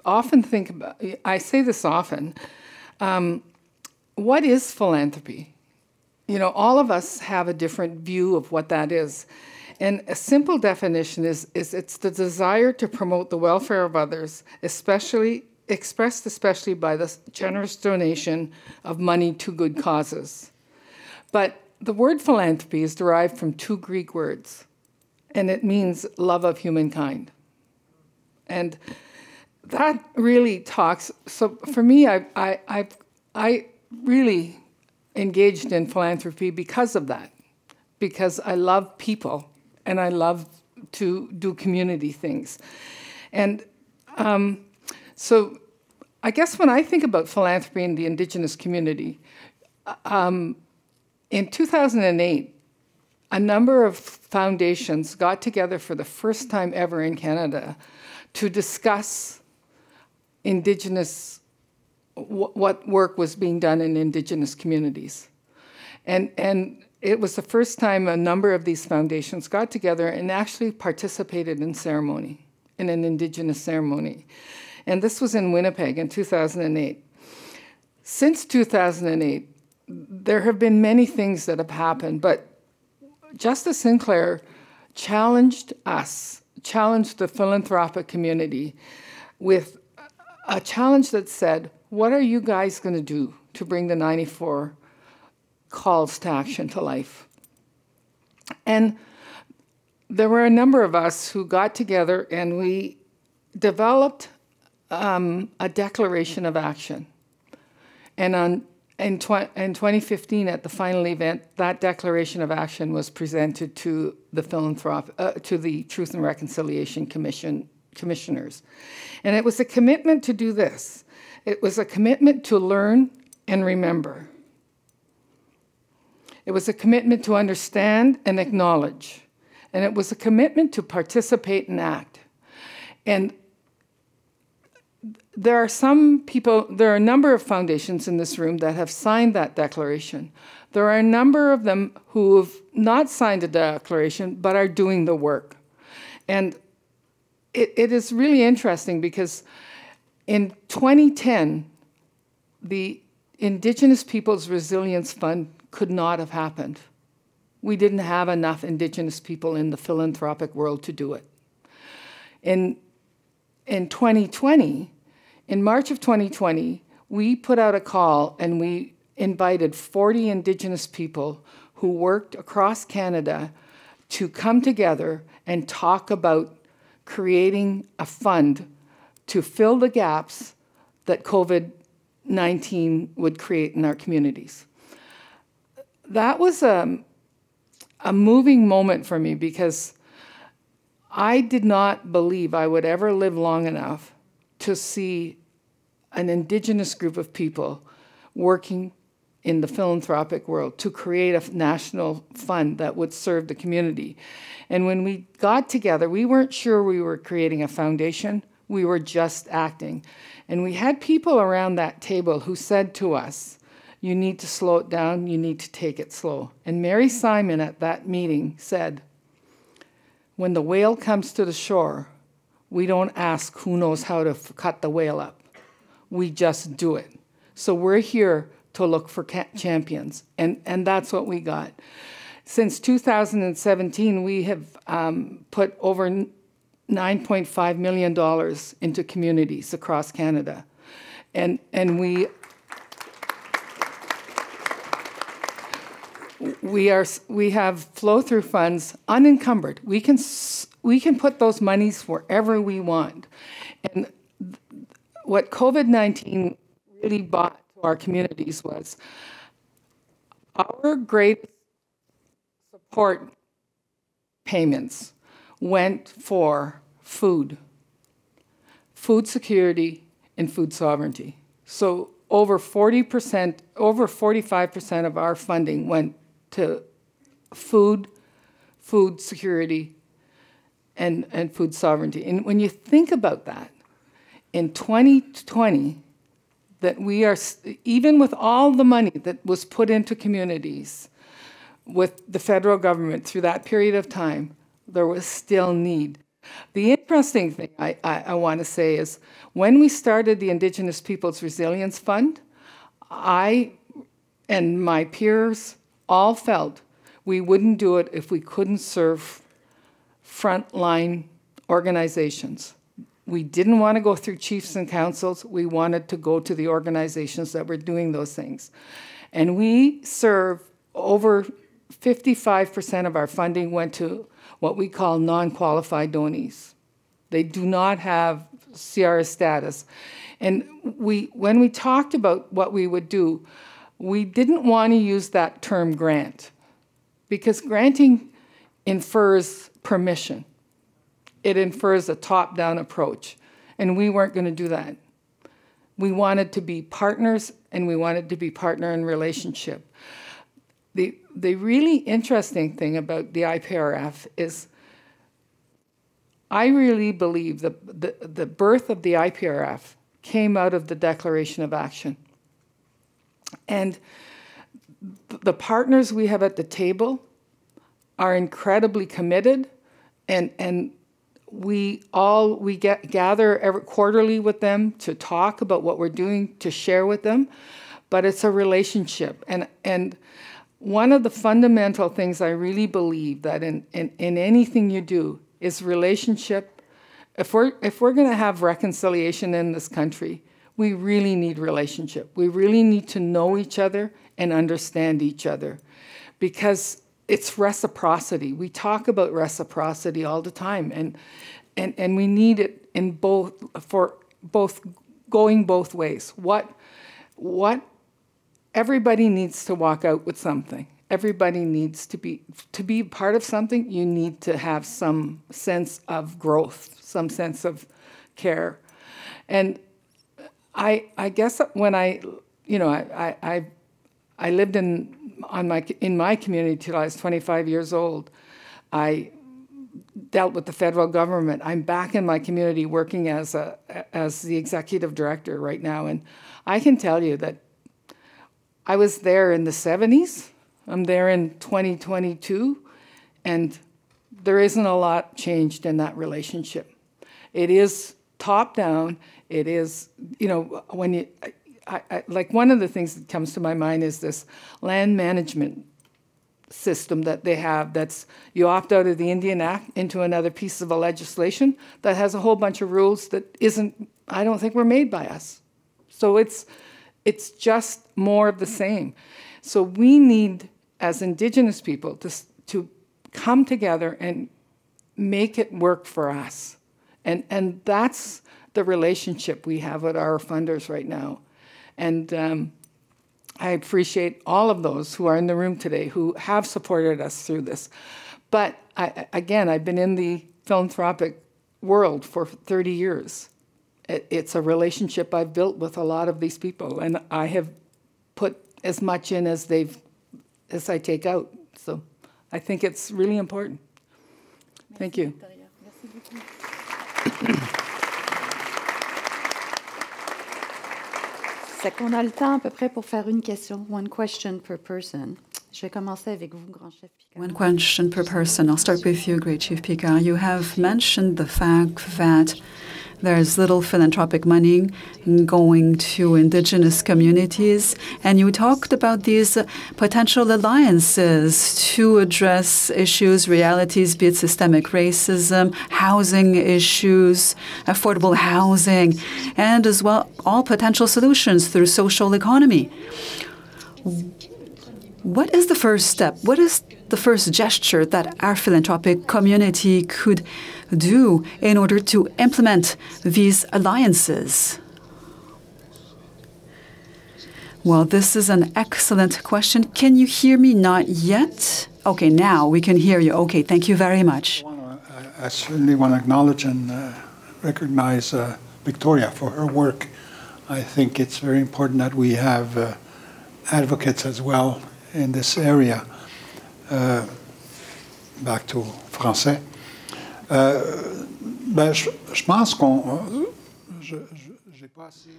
often think about, I say this often, what is philanthropy? All of us have a different view of what that is. And a simple definition is it's the desire to promote the welfare of others, expressed especially by the generous donation of money to good causes. But the word philanthropy is derived from 2 Greek words, and it means love of humankind. And that really talks, so for me, I really engaged in philanthropy because of that, because I love people and I love to do community things. And so I guess when I think about philanthropy in the Indigenous community, in 2008, a number of foundations got together for the first time ever in Canada to discuss Indigenous, what work was being done in Indigenous communities. And it was the first time a number of these foundations got together and actually participated in ceremony, in an Indigenous ceremony. And this was in Winnipeg in 2008. Since 2008, there have been many things that have happened, but Justice Sinclair challenged us, challenged the philanthropic community with a challenge that said, What are you guys going to do to bring the 94 calls to action to life? And there were a number of us who got together and we developed a declaration of action. And in 2015, at the final event, that declaration of action was presented to the to the Truth and Reconciliation commissioners. And it was a commitment to do this. It was a commitment to learn and remember. It was a commitment to understand and acknowledge. And it was a commitment to participate and act. And there are a number of foundations in this room that have signed that declaration. There are a number of them who have not signed a declaration, but are doing the work. And it is really interesting because in 2010, the Indigenous Peoples Resilience Fund could not have happened. We didn't have enough Indigenous people in the philanthropic world to do it. In 2020, in March of 2020, we put out a call and we invited 40 Indigenous people who worked across Canada to come together and talk about creating a fund to fill the gaps that COVID-19 would create in our communities. That was a moving moment for me because I did not believe I would ever live long enough to see an Indigenous group of people working in the philanthropic world to create a national fund that would serve the community. And when we got together, we weren't sure we were creating a foundation, we were just acting. And we had people around that table who said to us, you need to slow it down, you need to take it slow. And Mary Simon at that meeting said, when the whale comes to the shore, we don't ask who knows how to cut the whale up. We just do it. So we're here to look for champions, and that's what we got. Since 2017, we have put over $9.5 million into communities across Canada. And we have flow-through funds unencumbered. We can put those monies wherever we want. And what COVID-19 really brought to our communities was our great support payments went for food security, and food sovereignty. So over 40%, over 45% of our funding went to food security, and food sovereignty. And when you think about that, in 2020, that we are, even with all the money that was put into communities with the federal government through that period of time, there was still need. The interesting thing I want to say is when we started the Indigenous Peoples Resilience Fund, I and my peers all felt we wouldn't do it if we couldn't serve frontline organizations. We didn't want to go through chiefs and councils. We wanted to go to the organizations that were doing those things. And we serve over 55% of our funding went to what we call non-qualified donees. They do not have CRS status. And when we talked about what we would do, we didn't want to use that term grant because granting infers permission. It infers a top-down approach, and we weren't going to do that. We wanted to be partners, and we wanted to be partner in relationship. The really interesting thing about the IPRF is I really believe the birth of the IPRF came out of the Declaration of Action. And the partners we have at the table are incredibly committed, and we gather quarterly with them to talk about what we're doing, to share with them, but it's a relationship. And one of the fundamental things I really believe that in anything you do is relationship. If we're going to have reconciliation in this country, we really need relationship. We really need to know each other and understand each other, because it's reciprocity. We talk about reciprocity all the time, and we need it in both, for both, going both ways. What everybody needs to walk out with something. Everybody needs to be part of something. You need to have some sense of growth, some sense of care. And I guess when I lived in my community till I was 25 years old. I dealt with the federal government. I'm back in my community working as the executive director right now, and I can tell you that I was there in the 70s. I'm there in 2022, and there isn't a lot changed in that relationship. It is top down. It is, when you, like one of the things that comes to my mind is this land management system that they have. That's, you opt out of the Indian Act into another piece of a legislation that has a whole bunch of rules that I don't think were made by us. So it's just more of the same. So we need, as Indigenous people, to come together and make it work for us. And that's the relationship we have with our funders right now. And I appreciate all of those who are in the room today who have supported us through this. But again, I've been in the philanthropic world for 30 years. It's a relationship I've built with a lot of these people, and I have put as much in as I take out. So I think it's really important. Thank you. C'est qu'on a le temps à peu près pour faire une question, one question per person. Je vais commencer avec vous, Grand Chef Picard. One question per person. I'll start with you, Great Chief Picard. You have mentioned the fact that there's little philanthropic money going to Indigenous communities, and you talked about these potential alliances to address issues, realities, be it systemic racism, housing issues, affordable housing, and as well all potential solutions through social economy. What is the first step? What is the first gesture that our philanthropic community could do in order to implement these alliances? Well, this is an excellent question. Can you hear me? Not yet? Okay, now we can hear you. Okay, thank you very much. I certainly want to acknowledge and recognize Victoria for her work. I think it's very important that we have advocates as well in this area. Back to français. Je pense j'ai pas assez.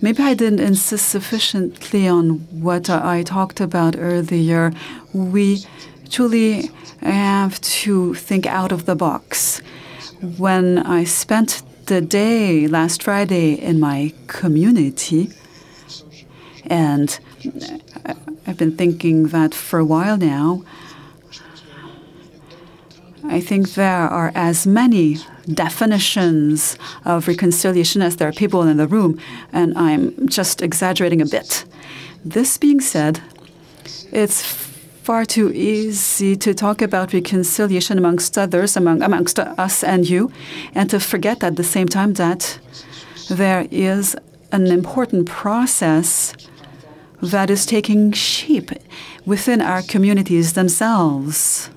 Maybe I didn't insist sufficiently on what I talked about earlier. We truly have to think out of the box. When I spent the day last Friday in my community, and I've been thinking that for a while now, I think there are as many definitions of reconciliation as there are people in the room, and I'm just exaggerating a bit. This being said, it's far too easy to talk about reconciliation amongst others, amongst us and you, and to forget at the same time that there is an important process that is taking shape within our communities themselves.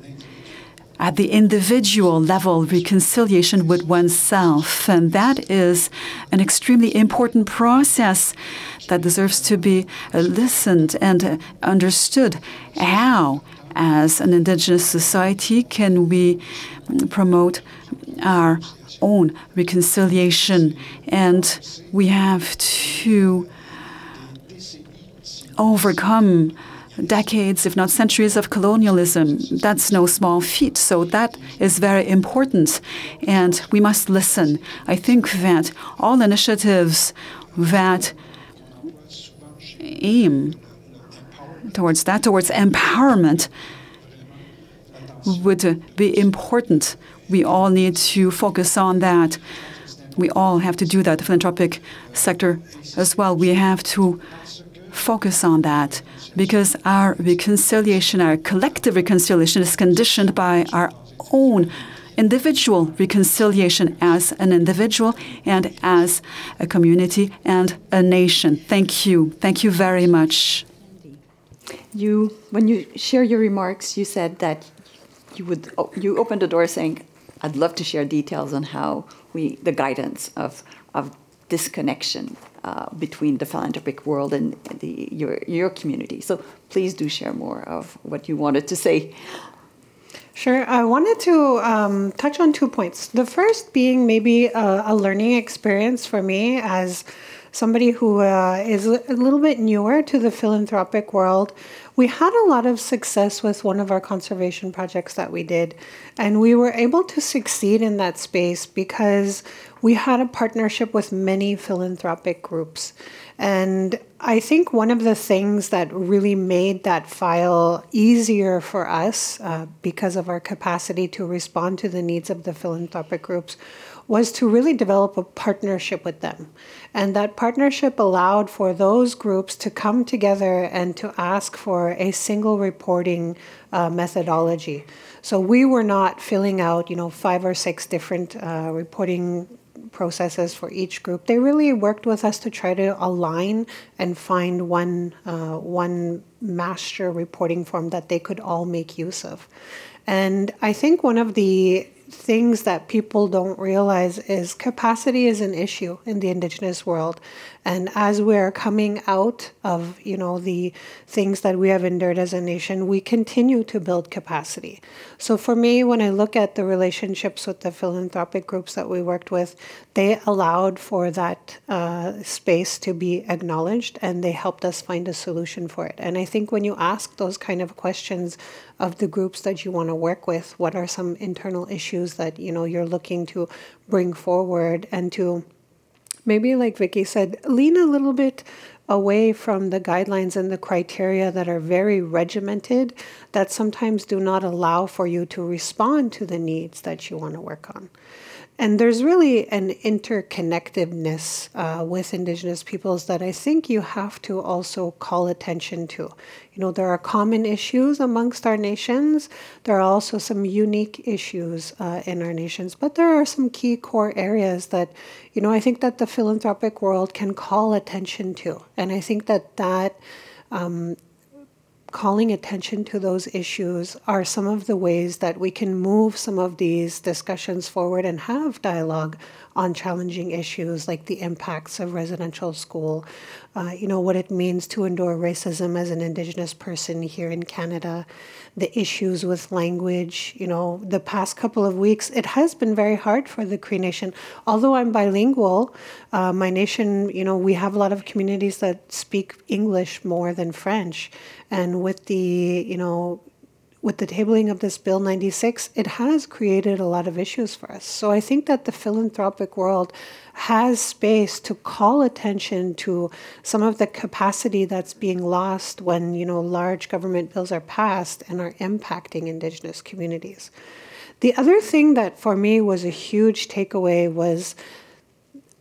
At the individual level, reconciliation with oneself. And that is an extremely important process that deserves to be listened and understood. How, as an Indigenous society, can we promote our own reconciliation? And we have to overcome decades, if not centuries, of colonialism. That's no small feat. So that is very important. And we must listen. I think that all initiatives that aim towards that, towards empowerment, would be important. We all need to focus on that. We all have to do that, the philanthropic sector as well. We have to focus on that because our reconciliation, our collective reconciliation is conditioned by our own individual reconciliation as an individual and as a community and a nation. Thank you. Thank you very much. When you share your remarks, you said that you opened the door saying, I'd love to share details on how the guidance of this connection between the philanthropic world and your community. So please do share more of what you wanted to say. Sure. I wanted to touch on 2 points. The first being maybe a learning experience for me as somebody who is a little bit newer to the philanthropic world. We had a lot of success with one of our conservation projects that we did, and we were able to succeed in that space because we had a partnership with many philanthropic groups. And I think one of the things that really made that file easier for us because of our capacity to respond to the needs of the philanthropic groups was to really develop a partnership with them. And that partnership allowed for those groups to come together and to ask for a single reporting methodology. So we were not filling out, 5 or 6 different reporting processes for each group. They really worked with us to try to align and find one master reporting form that they could all make use of. And I think one of the things that people don't realize is capacity is an issue in the Indigenous world. And as we're coming out of, the things that we have endured as a nation, we continue to build capacity. So for me, when I look at the relationships with the philanthropic groups that we worked with, they allowed for that space to be acknowledged, and they helped us find a solution for it. And I think when you ask those kind of questions of the groups that you want to work with, what are some internal issues that, you're looking to bring forward, and to maybe, like Vicky said, lean a little bit away from the guidelines and the criteria that are very regimented, that sometimes do not allow for you to respond to the needs that you want to work on. And there's really an interconnectedness with Indigenous peoples that I think you have to also call attention to. There are common issues amongst our nations. There are also some unique issues in our nations. But there are some key core areas that, I think that the philanthropic world can call attention to. And I think that calling attention to those issues are some of the ways that we can move some of these discussions forward and have dialogue on challenging issues like the impacts of residential school, what it means to endure racism as an Indigenous person here in Canada, the issues with language. The past couple of weeks, it has been very hard for the Cree Nation. Although I'm bilingual, my nation, we have a lot of communities that speak English more than French. And with the tabling of this Bill 96, it has created a lot of issues for us. So I think that the philanthropic world has space to call attention to some of the capacity that's being lost when, large government bills are passed and are impacting Indigenous communities. The other thing that for me was a huge takeaway was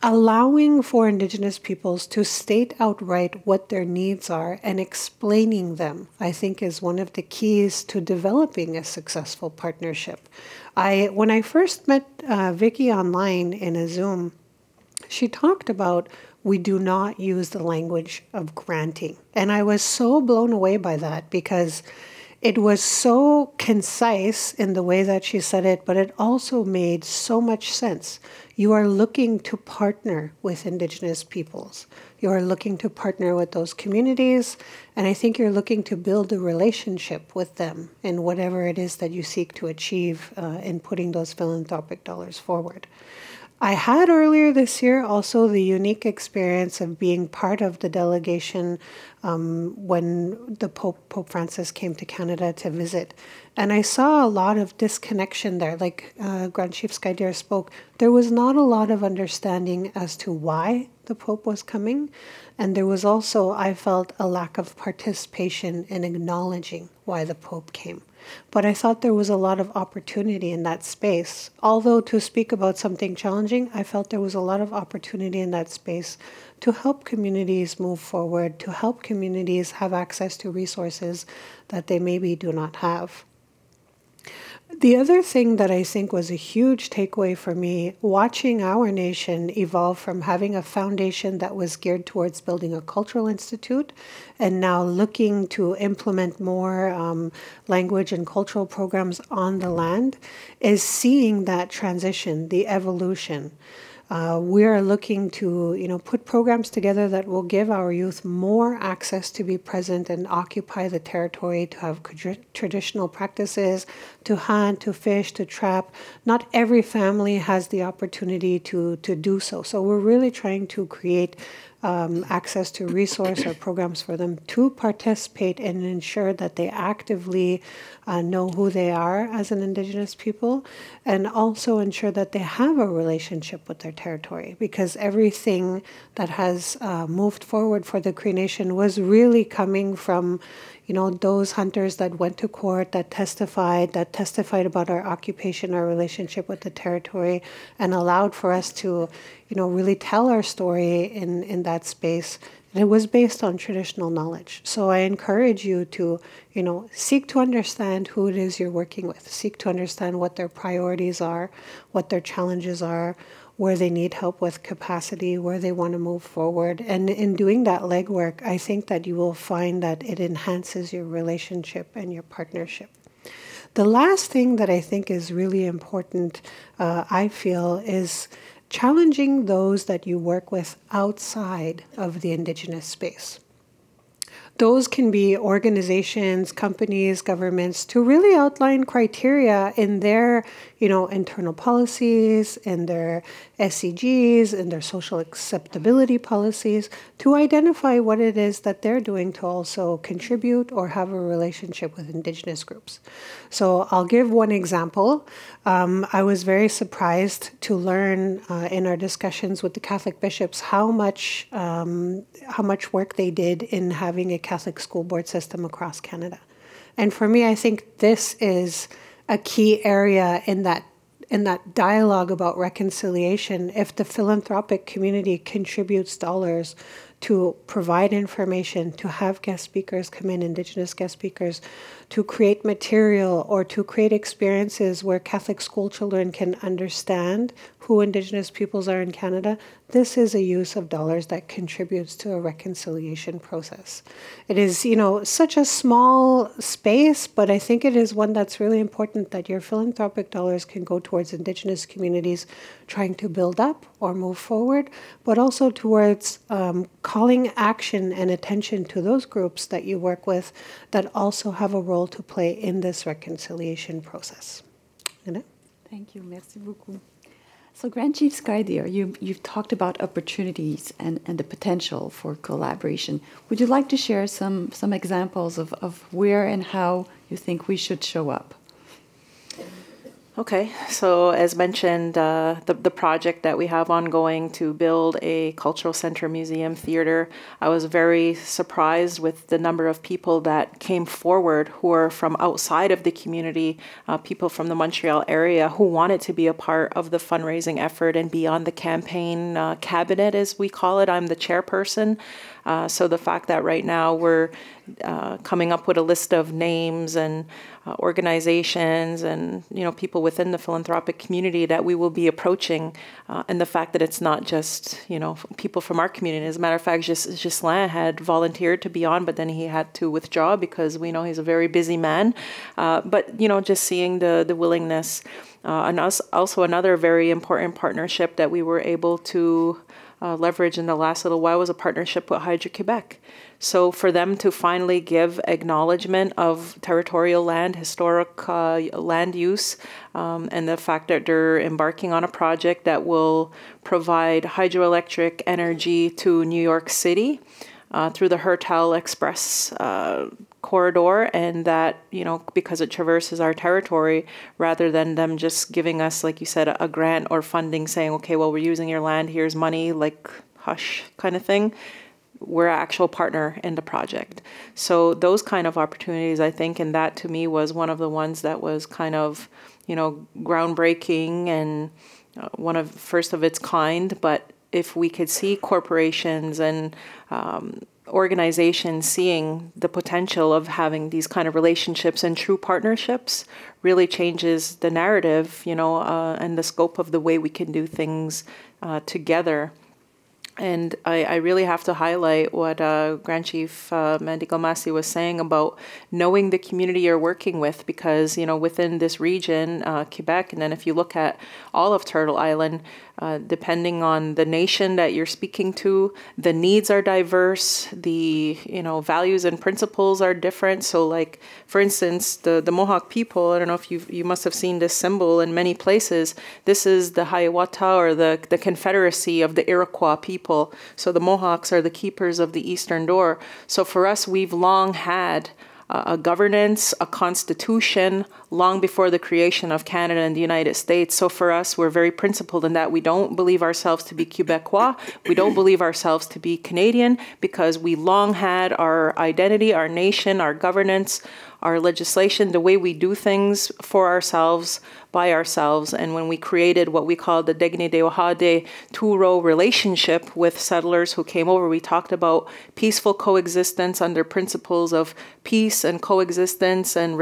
allowing for Indigenous peoples to state outright what their needs are and explaining them, I think, is one of the keys to developing a successful partnership. When I first met Vicky online in a Zoom, she talked about we do not use the language of granting. And I was so blown away by that because it was so concise in the way that she said it, but it also made so much sense. You are looking to partner with Indigenous peoples. You are looking to partner with those communities, and I think you're looking to build a relationship with them in whatever it is that you seek to achieve in putting those philanthropic dollars forward. I had earlier this year also the unique experience of being part of the delegation when the Pope Francis came to Canada to visit. And I saw a lot of disconnection there. Like Grand Chief Skydeer spoke, there was not a lot of understanding as to why the Pope was coming. And there was also, I felt, a lack of participation in acknowledging why the Pope came. But I thought there was a lot of opportunity in that space. Although to speak about something challenging, I felt there was a lot of opportunity in that space to help communities move forward, to help communities have access to resources that they maybe do not have. The other thing that I think was a huge takeaway for me, watching our nation evolve from having a foundation that was geared towards building a cultural institute and now looking to implement more language and cultural programs on the land, is seeing that transition, the evolution. We are looking to, put programs together that will give our youth more access to be present and occupy the territory, to have traditional practices, to hunt, to fish, to trap. Not every family has the opportunity to do so. So we're really trying to create access to resource or programs for them to participate and ensure that they actively know who they are as an Indigenous people, and also ensure that they have a relationship with their territory, because everything that has moved forward for the Cree Nation was really coming from those hunters that went to court, that testified about our occupation, our relationship with the territory, and allowed for us to, really tell our story in that space. And it was based on traditional knowledge. So I encourage you to, seek to understand who it is you're working with. Seek to understand what their priorities are, what their challenges are, where they need help with capacity, where they want to move forward. And in doing that legwork, I think that you will find that it enhances your relationship and your partnership. The last thing that I think is really important, I feel, is challenging those that you work with outside of the Indigenous space. Those can be organizations, companies, governments, to really outline criteria in their, internal policies, in their SCGs, in their social acceptability policies, to identify what it is that they're doing to also contribute or have a relationship with Indigenous groups. So I'll give one example. I was very surprised to learn in our discussions with the Catholic bishops how much work they did in having a Catholic school board system across Canada. And for me, I think this is a key area in that dialogue about reconciliation. If the philanthropic community contributes dollars to provide information, to have guest speakers come in, Indigenous guest speakers, to create material or to create experiences where Catholic school children can understand who Indigenous peoples are in Canada, this is a use of dollars that contributes to a reconciliation process. It is, such a small space, but I think it is one that's really important, that your philanthropic dollars can go towards Indigenous communities trying to build up or move forward, but also towards calling action and attention to those groups that you work with that also have a role to play in this reconciliation process. Thank you. Merci beaucoup. So Grand Chief Skydeer, you've talked about opportunities and the potential for collaboration. Would you like to share some examples of where and how you think we should show up? Okay, so as mentioned, the project that we have ongoing to build a cultural center, museum, theater, I was very surprised with the number of people that came forward who are from outside of the community, people from the Montreal area who wanted to be a part of the fundraising effort and be on the campaign cabinet, as we call it. I'm the chairperson. So the fact that right now we're coming up with a list of names and organizations and people within the philanthropic community that we will be approaching, and the fact that it's not just people from our community. As a matter of fact, Ghislain had volunteered to be on, but then he had to withdraw because we know he's a very busy man. But just seeing the willingness, and also another very important partnership that we were able to leverage in the last little while was a partnership with Hydro-Quebec. So for them to finally give acknowledgement of territorial land, historic land use, and the fact that they're embarking on a project that will provide hydroelectric energy to New York City through the Hertel Express corridor, and that, because it traverses our territory, rather than them just giving us, like you said, a grant or funding saying, okay, well, we're using your land, here's money, like hush kind of thing. we're an actual partner in the project. So those kind of opportunities, I think, and that to me was one of the ones that was kind of, groundbreaking and one of first of its kind. But if we could see corporations and organizations seeing the potential of having these kind of relationships and true partnerships, really changes the narrative, and the scope of the way we can do things together. And I really have to highlight what Grand Chief Mandigo Masi was saying about knowing the community you're working with, because, within this region, Quebec, and then if you look at all of Turtle Island, depending on the nation that you're speaking to, the needs are diverse, the, values and principles are different. So like, for instance, the Mohawk people, I don't know if you must have seen this symbol in many places. This is the Hiawatha, or the Confederacy of the Iroquois people. So the Mohawks are the keepers of the Eastern Door. So for us, we've long had a governance, a constitution, long before the creation of Canada and the United States. So for us, we're very principled in that we don't believe ourselves to be Quebecois. We don't believe ourselves to be Canadian, because we long had our identity, our nation, our governance, our legislation, the way we do things for ourselves, by ourselves. And when we created what we call the Degni de Wahade two-row relationship with settlers who came over, we talked about peaceful coexistence under principles of peace and coexistence and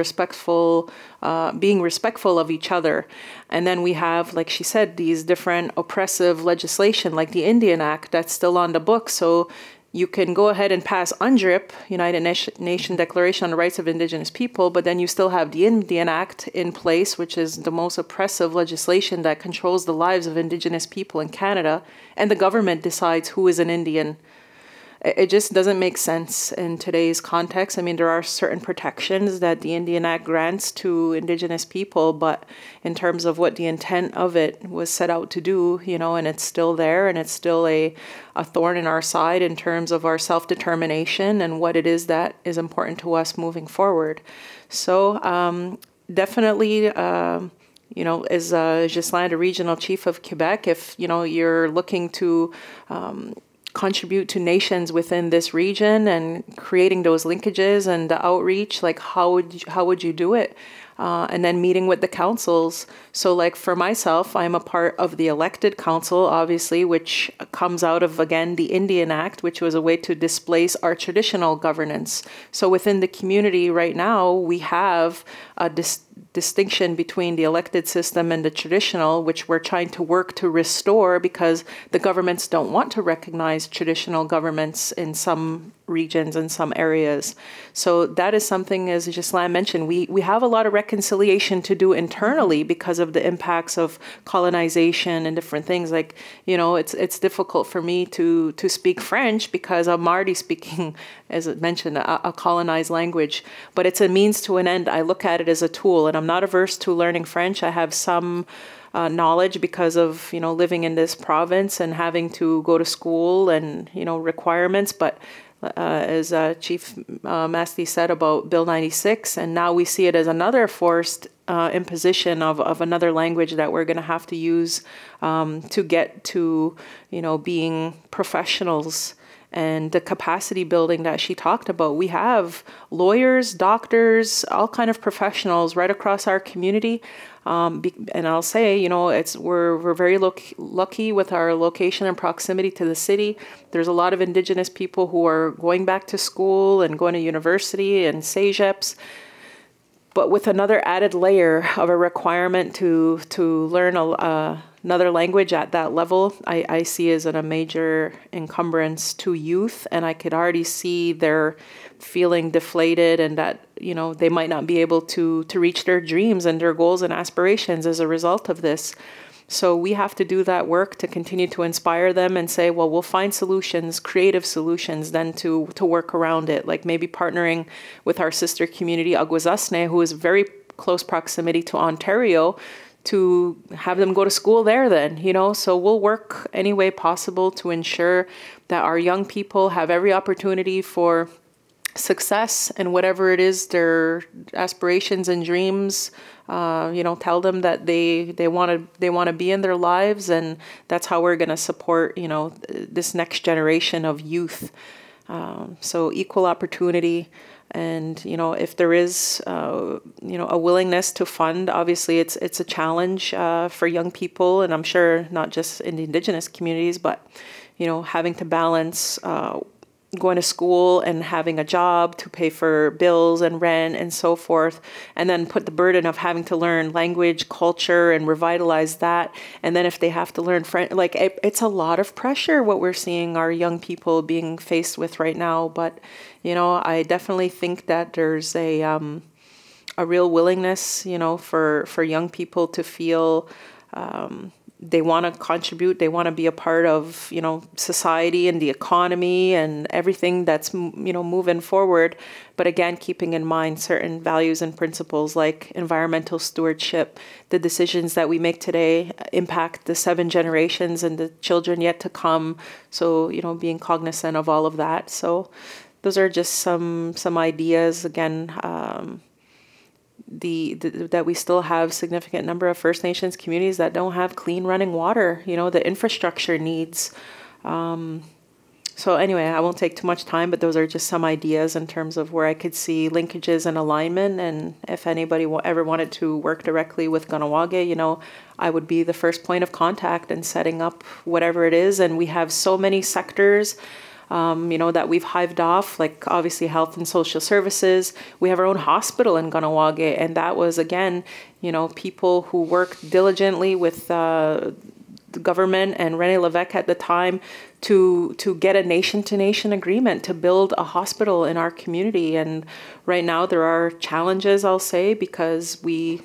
being respectful of each other. And then we have, like she said, these different oppressive legislation, like the Indian Act, that's still on the books. So you can go ahead and pass UNDRIP, United Nations Declaration on the Rights of Indigenous People, but then you still have the Indian Act in place, which is the most oppressive legislation that controls the lives of Indigenous people in Canada, and the government decides who is an Indian. It just doesn't make sense in today's context. I mean, there are certain protections that the Indian Act grants to Indigenous people, but in terms of what the intent of it was set out to do, and it's still there, and it's still a thorn in our side in terms of our self-determination and what it is that is important to us moving forward. So definitely, as Ghislain, the regional chief of Quebec, if, you're looking to contribute to nations within this region and creating those linkages and the outreach, like how would you do it? And then meeting with the councils. So like for myself, I'm a part of the elected council, obviously, which comes out of, again, the Indian Act, which was a way to displace our traditional governance. So within the community right now, we have a distinction between the elected system and the traditional, which we're trying to work to restore, because the governments don't want to recognize traditional governments in some regions and some areas. So that is something, as Ghislain mentioned, we have a lot of reconciliation to do internally because of the impacts of colonization and different things. Like, it's difficult for me to speak French because I'm already speaking, as I mentioned, a colonized language. But it's a means to an end. I look at it as a tool, and I'm not averse to learning French. I have some knowledge because of, living in this province and having to go to school and, requirements. But as Chief Masti said about Bill 96, and now we see it as another forced imposition of another language that we're going to have to use to get to, being professionals. And the capacity building that she talked about. We have lawyers, doctors, all kind of professionals right across our community. And I'll say, we're very lucky with our location and proximity to the city. There's a lot of Indigenous people who are going back to school and going to university and CEGEPs. But with another added layer of a requirement to learn another language at that level, I see as a major encumbrance to youth. And I could already see they're feeling deflated and that, they might not be able to reach their dreams and their goals and aspirations as a result of this. So we have to do that work to continue to inspire them and say, well, we'll find solutions, creative solutions, then to work around it. Like maybe partnering with our sister community, Aguazasne, who is very close proximity to Ontario, to have them go to school there then, So we'll work any way possible to ensure that our young people have every opportunity for success and whatever it is, their aspirations and dreams, tell them that they want to be in their lives, and that's how we're going to support, this next generation of youth. So equal opportunity. And, you know, if there is, you know, a willingness to fund, obviously it's a challenge for young people, and I'm sure not just in the Indigenous communities, but, you know, having to balance going to school and having a job to pay for bills and rent and so forth, and then put the burden of having to learn language, culture, and revitalize that. And then if they have to learn French, like it's a lot of pressure what we're seeing our young people being faced with right now. But, you know, I definitely think that there's a real willingness, you know, for young people to feel they want to contribute, they want to be a part of, you know, society and the economy and everything that's, you know, moving forward. But again, keeping in mind certain values and principles like environmental stewardship. The decisions that we make today impact the 7 generations and the children yet to come. So, you know, being cognizant of all of that. So those are just some ideas, again, that we still have significant number of First Nations communities that don't have clean running water, you know, the infrastructure needs. So anyway, I won't take too much time, but those are just some ideas in terms of where I could see linkages and alignment. And if anybody ever wanted to work directly with Kahnawake, you know, I would be the first point of contact in setting up whatever it is. And we have so many sectors you know, that we've hived off, like obviously health and social services. We have our own hospital in Kahnawake, and that was, again, you know, people who worked diligently with the government and René Lévesque at the time to get a nation-to-nation agreement to build a hospital in our community. And right now there are challenges, I'll say, because we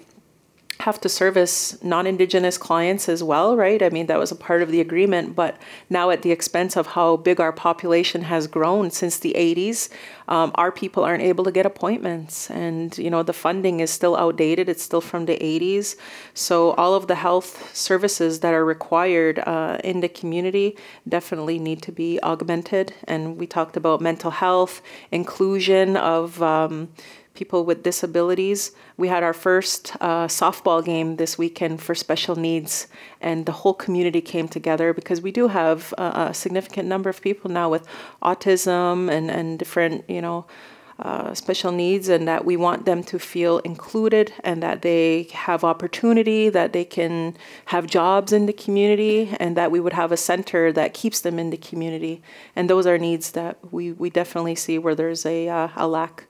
have to service non-Indigenous clients as well, right? I mean, that was a part of the agreement, but now at the expense of how big our population has grown since the 80s, our people aren't able to get appointments. And, you know, the funding is still outdated. It's still from the 80s. So all of the health services that are required in the community definitely need to be augmented. And we talked about mental health, inclusion of people with disabilities. We had our first softball game this weekend for special needs, and the whole community came together because we do have a significant number of people now with autism and different, you know, special needs, and that we want them to feel included and that they have opportunity, that they can have jobs in the community, and that we would have a center that keeps them in the community. And those are needs that we definitely see where there's a lack,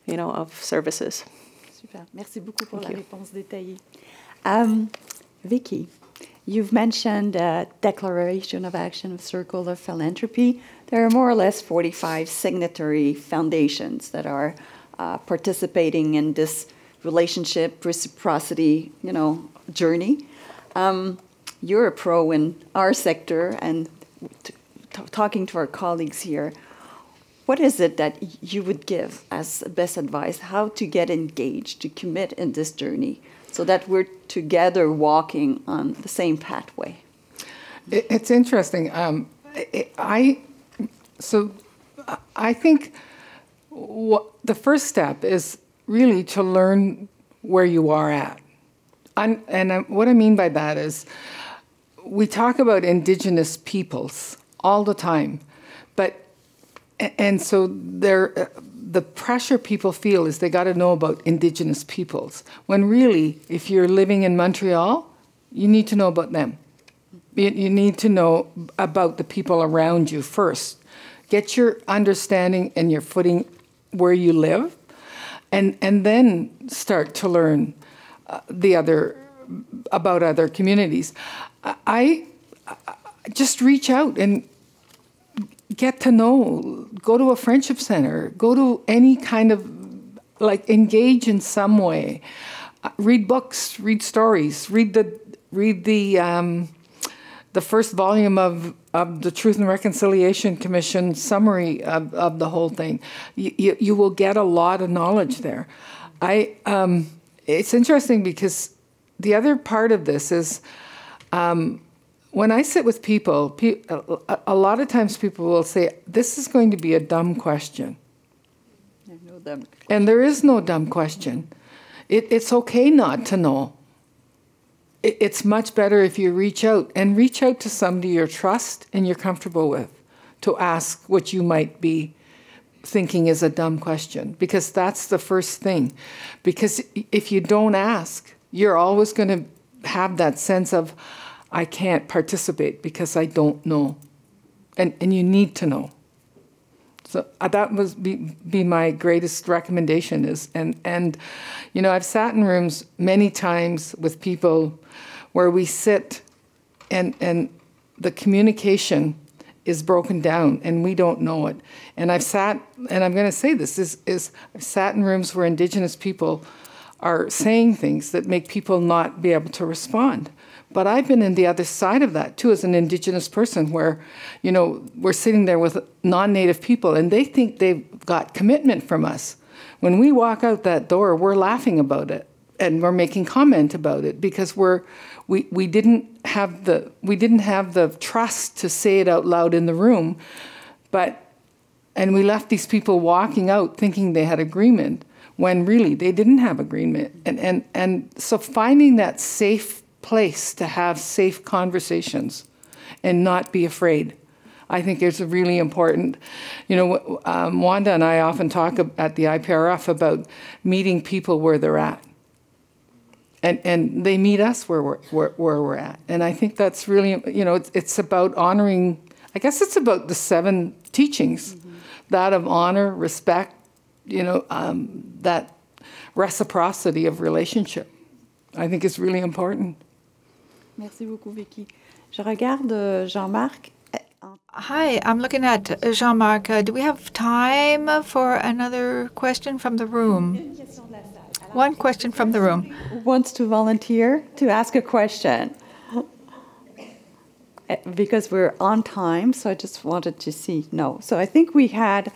you know, of services. Super. Merci beaucoup pour la réponse détaillée. Vicky, you've mentioned a Declaration of Action of Circle of Philanthropy. There are more or less 45 signatory foundations that are participating in this relationship, reciprocity, you know, journey. You're a pro in our sector, and talking to our colleagues here, what is it that you would give as best advice, how to get engaged, to commit in this journey so that we're together walking on the same pathway? It's interesting. I think the first step is really to learn where you are at. And what I mean by that is we talk about Indigenous peoples all the time, and so the pressure people feel is they got to know about Indigenous peoples, when really, if you're living in Montreal, you need to know about them. You need to know about the people around you first. Get your understanding and your footing where you live, and then start to learn about other communities. I just reach out and get to know, go to a friendship center, go to any kind of, like, engage in some way. Read books, read stories, read the first volume of the Truth and Reconciliation Commission summary of the whole thing. You will get a lot of knowledge there. It's interesting because the other part of this is, when I sit with people, a lot of times people will say, this is going to be a dumb question. There's no dumb question. And there is no dumb question. It's okay not to know. It's much better if you reach out to somebody you trust and you're comfortable with. to ask what you might be thinking is a dumb question, because that's the first thing. Because if you don't ask, you're always going to have that sense of, I can't participate because I don't know. And you need to know. So that was be my greatest recommendation is, and you know, I've sat in rooms many times with people where we sit and the communication is broken down and we don't know it. And I've sat, and I'm going to say this, I've sat in rooms where Indigenous people are saying things that make people not be able to respond. But I've been in the other side of that too as an Indigenous person where, you know, we're sitting there with non-Native people and they think they've got commitment from us. When we walk out that door, we're laughing about it and we're making comment about it because we didn't have the trust to say it out loud in the room, and we left these people walking out thinking they had agreement when really they didn't have agreement. And so finding that safe place to have safe conversations and not be afraid, I think is really important. You know, Wanda and I often talk at the IPRF about meeting people where they're at. And they meet us where we're at. And I think that's really, you know, it's about honoring, I guess it's about the 7 teachings, that of honor, respect, you know, that reciprocity of relationship, I think is really important. Merci beaucoup, Vicky. Je regarde Jean-Marc. Hi, I'm looking at Jean-Marc. Do we have time for another question from the room? One question from the room. Who wants to volunteer to ask a question? Because we're on time, so I just wanted to see. No. So I think we had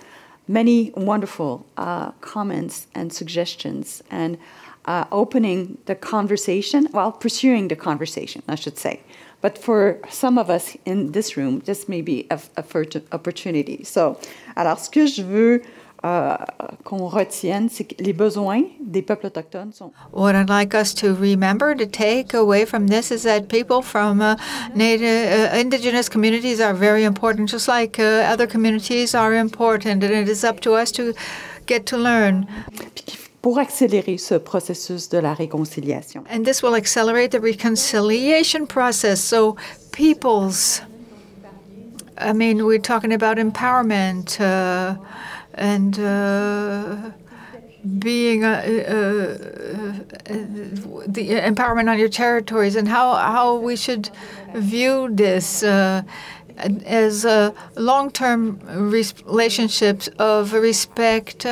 many wonderful comments and suggestions and opening the conversation, well, pursuing the conversation, I should say. But for some of us in this room, this may be a opportunity. So, alors, ce que je veux qu'on retienne, c'est que les besoins des peuples autochtones sont... What I'd like us to remember, to take away from this, is that people from Native Indigenous communities are very important, just like other communities are important, and it is up to us to get to learn. Pour accélérer ce processus de la réconciliation. And this will accelerate the reconciliation process. So peoples, I mean, we're talking about empowerment and being the empowerment on your territories and how we should view this as long-term relationships of respect,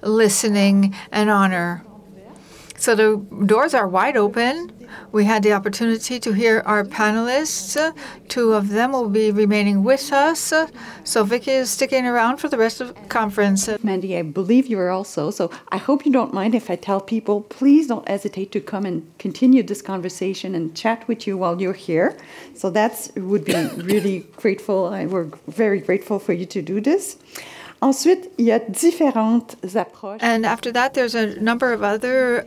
listening, and honor. So the doors are wide open. We had the opportunity to hear our panelists. 2 of them will be remaining with us. So Vicky is sticking around for the rest of the conference. Mandy, I believe you are also. So I hope you don't mind if I tell people, please don't hesitate to come and continue this conversation and chat with you while you're here. So that would be really grateful. We're very grateful for you to do this. Ensuite, il y a différentes approches. And after that, there's a number of other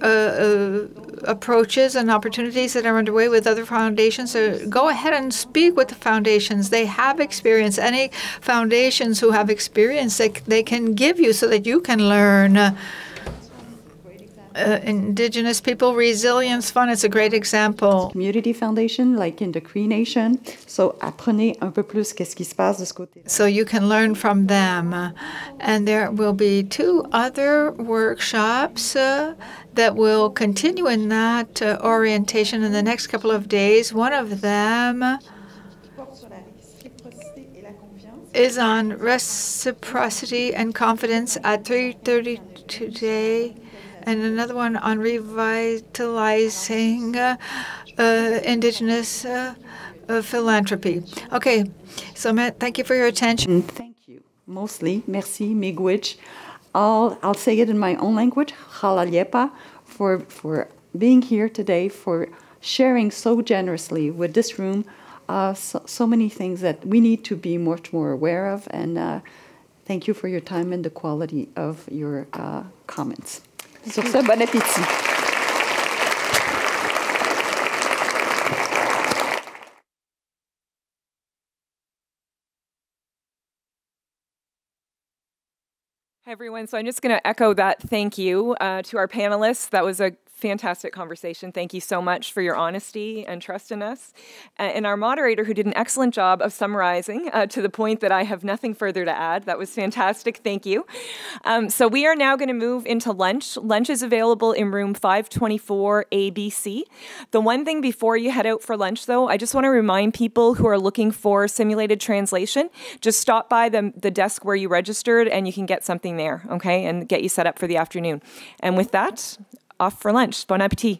approaches and opportunities that are underway with other foundations. So go ahead and speak with the foundations. They have experience. Any foundations who have experience, they can give you so that you can learn. Indigenous People Resilience Fund is a great example. Community Foundation, like in the Cree Nation. So apprenez un peu plus qu'est-ce qui se passe de ce côté. So you can learn from them. And there will be 2 other workshops that will continue in that orientation in the next couple of days. One of them is on reciprocity and confidence at 3:30 today. And another one on revitalizing Indigenous philanthropy. Okay, so Matt, thank you for your attention. Thank you. Mostly, merci, miigwech. I'll say it in my own language, halalyepa, for being here today, for sharing so generously with this room so many things that we need to be much more aware of. And thank you for your time and the quality of your comments. Sur ce, bon appétit. Hi, everyone. So I'm just going to echo that thank you to our panelists. That was a fantastic conversation. Thank you so much for your honesty and trust in us. And our moderator, who did an excellent job of summarizing to the point that I have nothing further to add. That was fantastic. Thank you. So we are now going to move into lunch. Lunch is available in room 524 ABC. The one thing before you head out for lunch, though, I just want to remind people who are looking for simulated translation, just stop by the desk where you registered and you can get something there, okay, and get you set up for the afternoon. And with that, off for lunch. Bon appétit.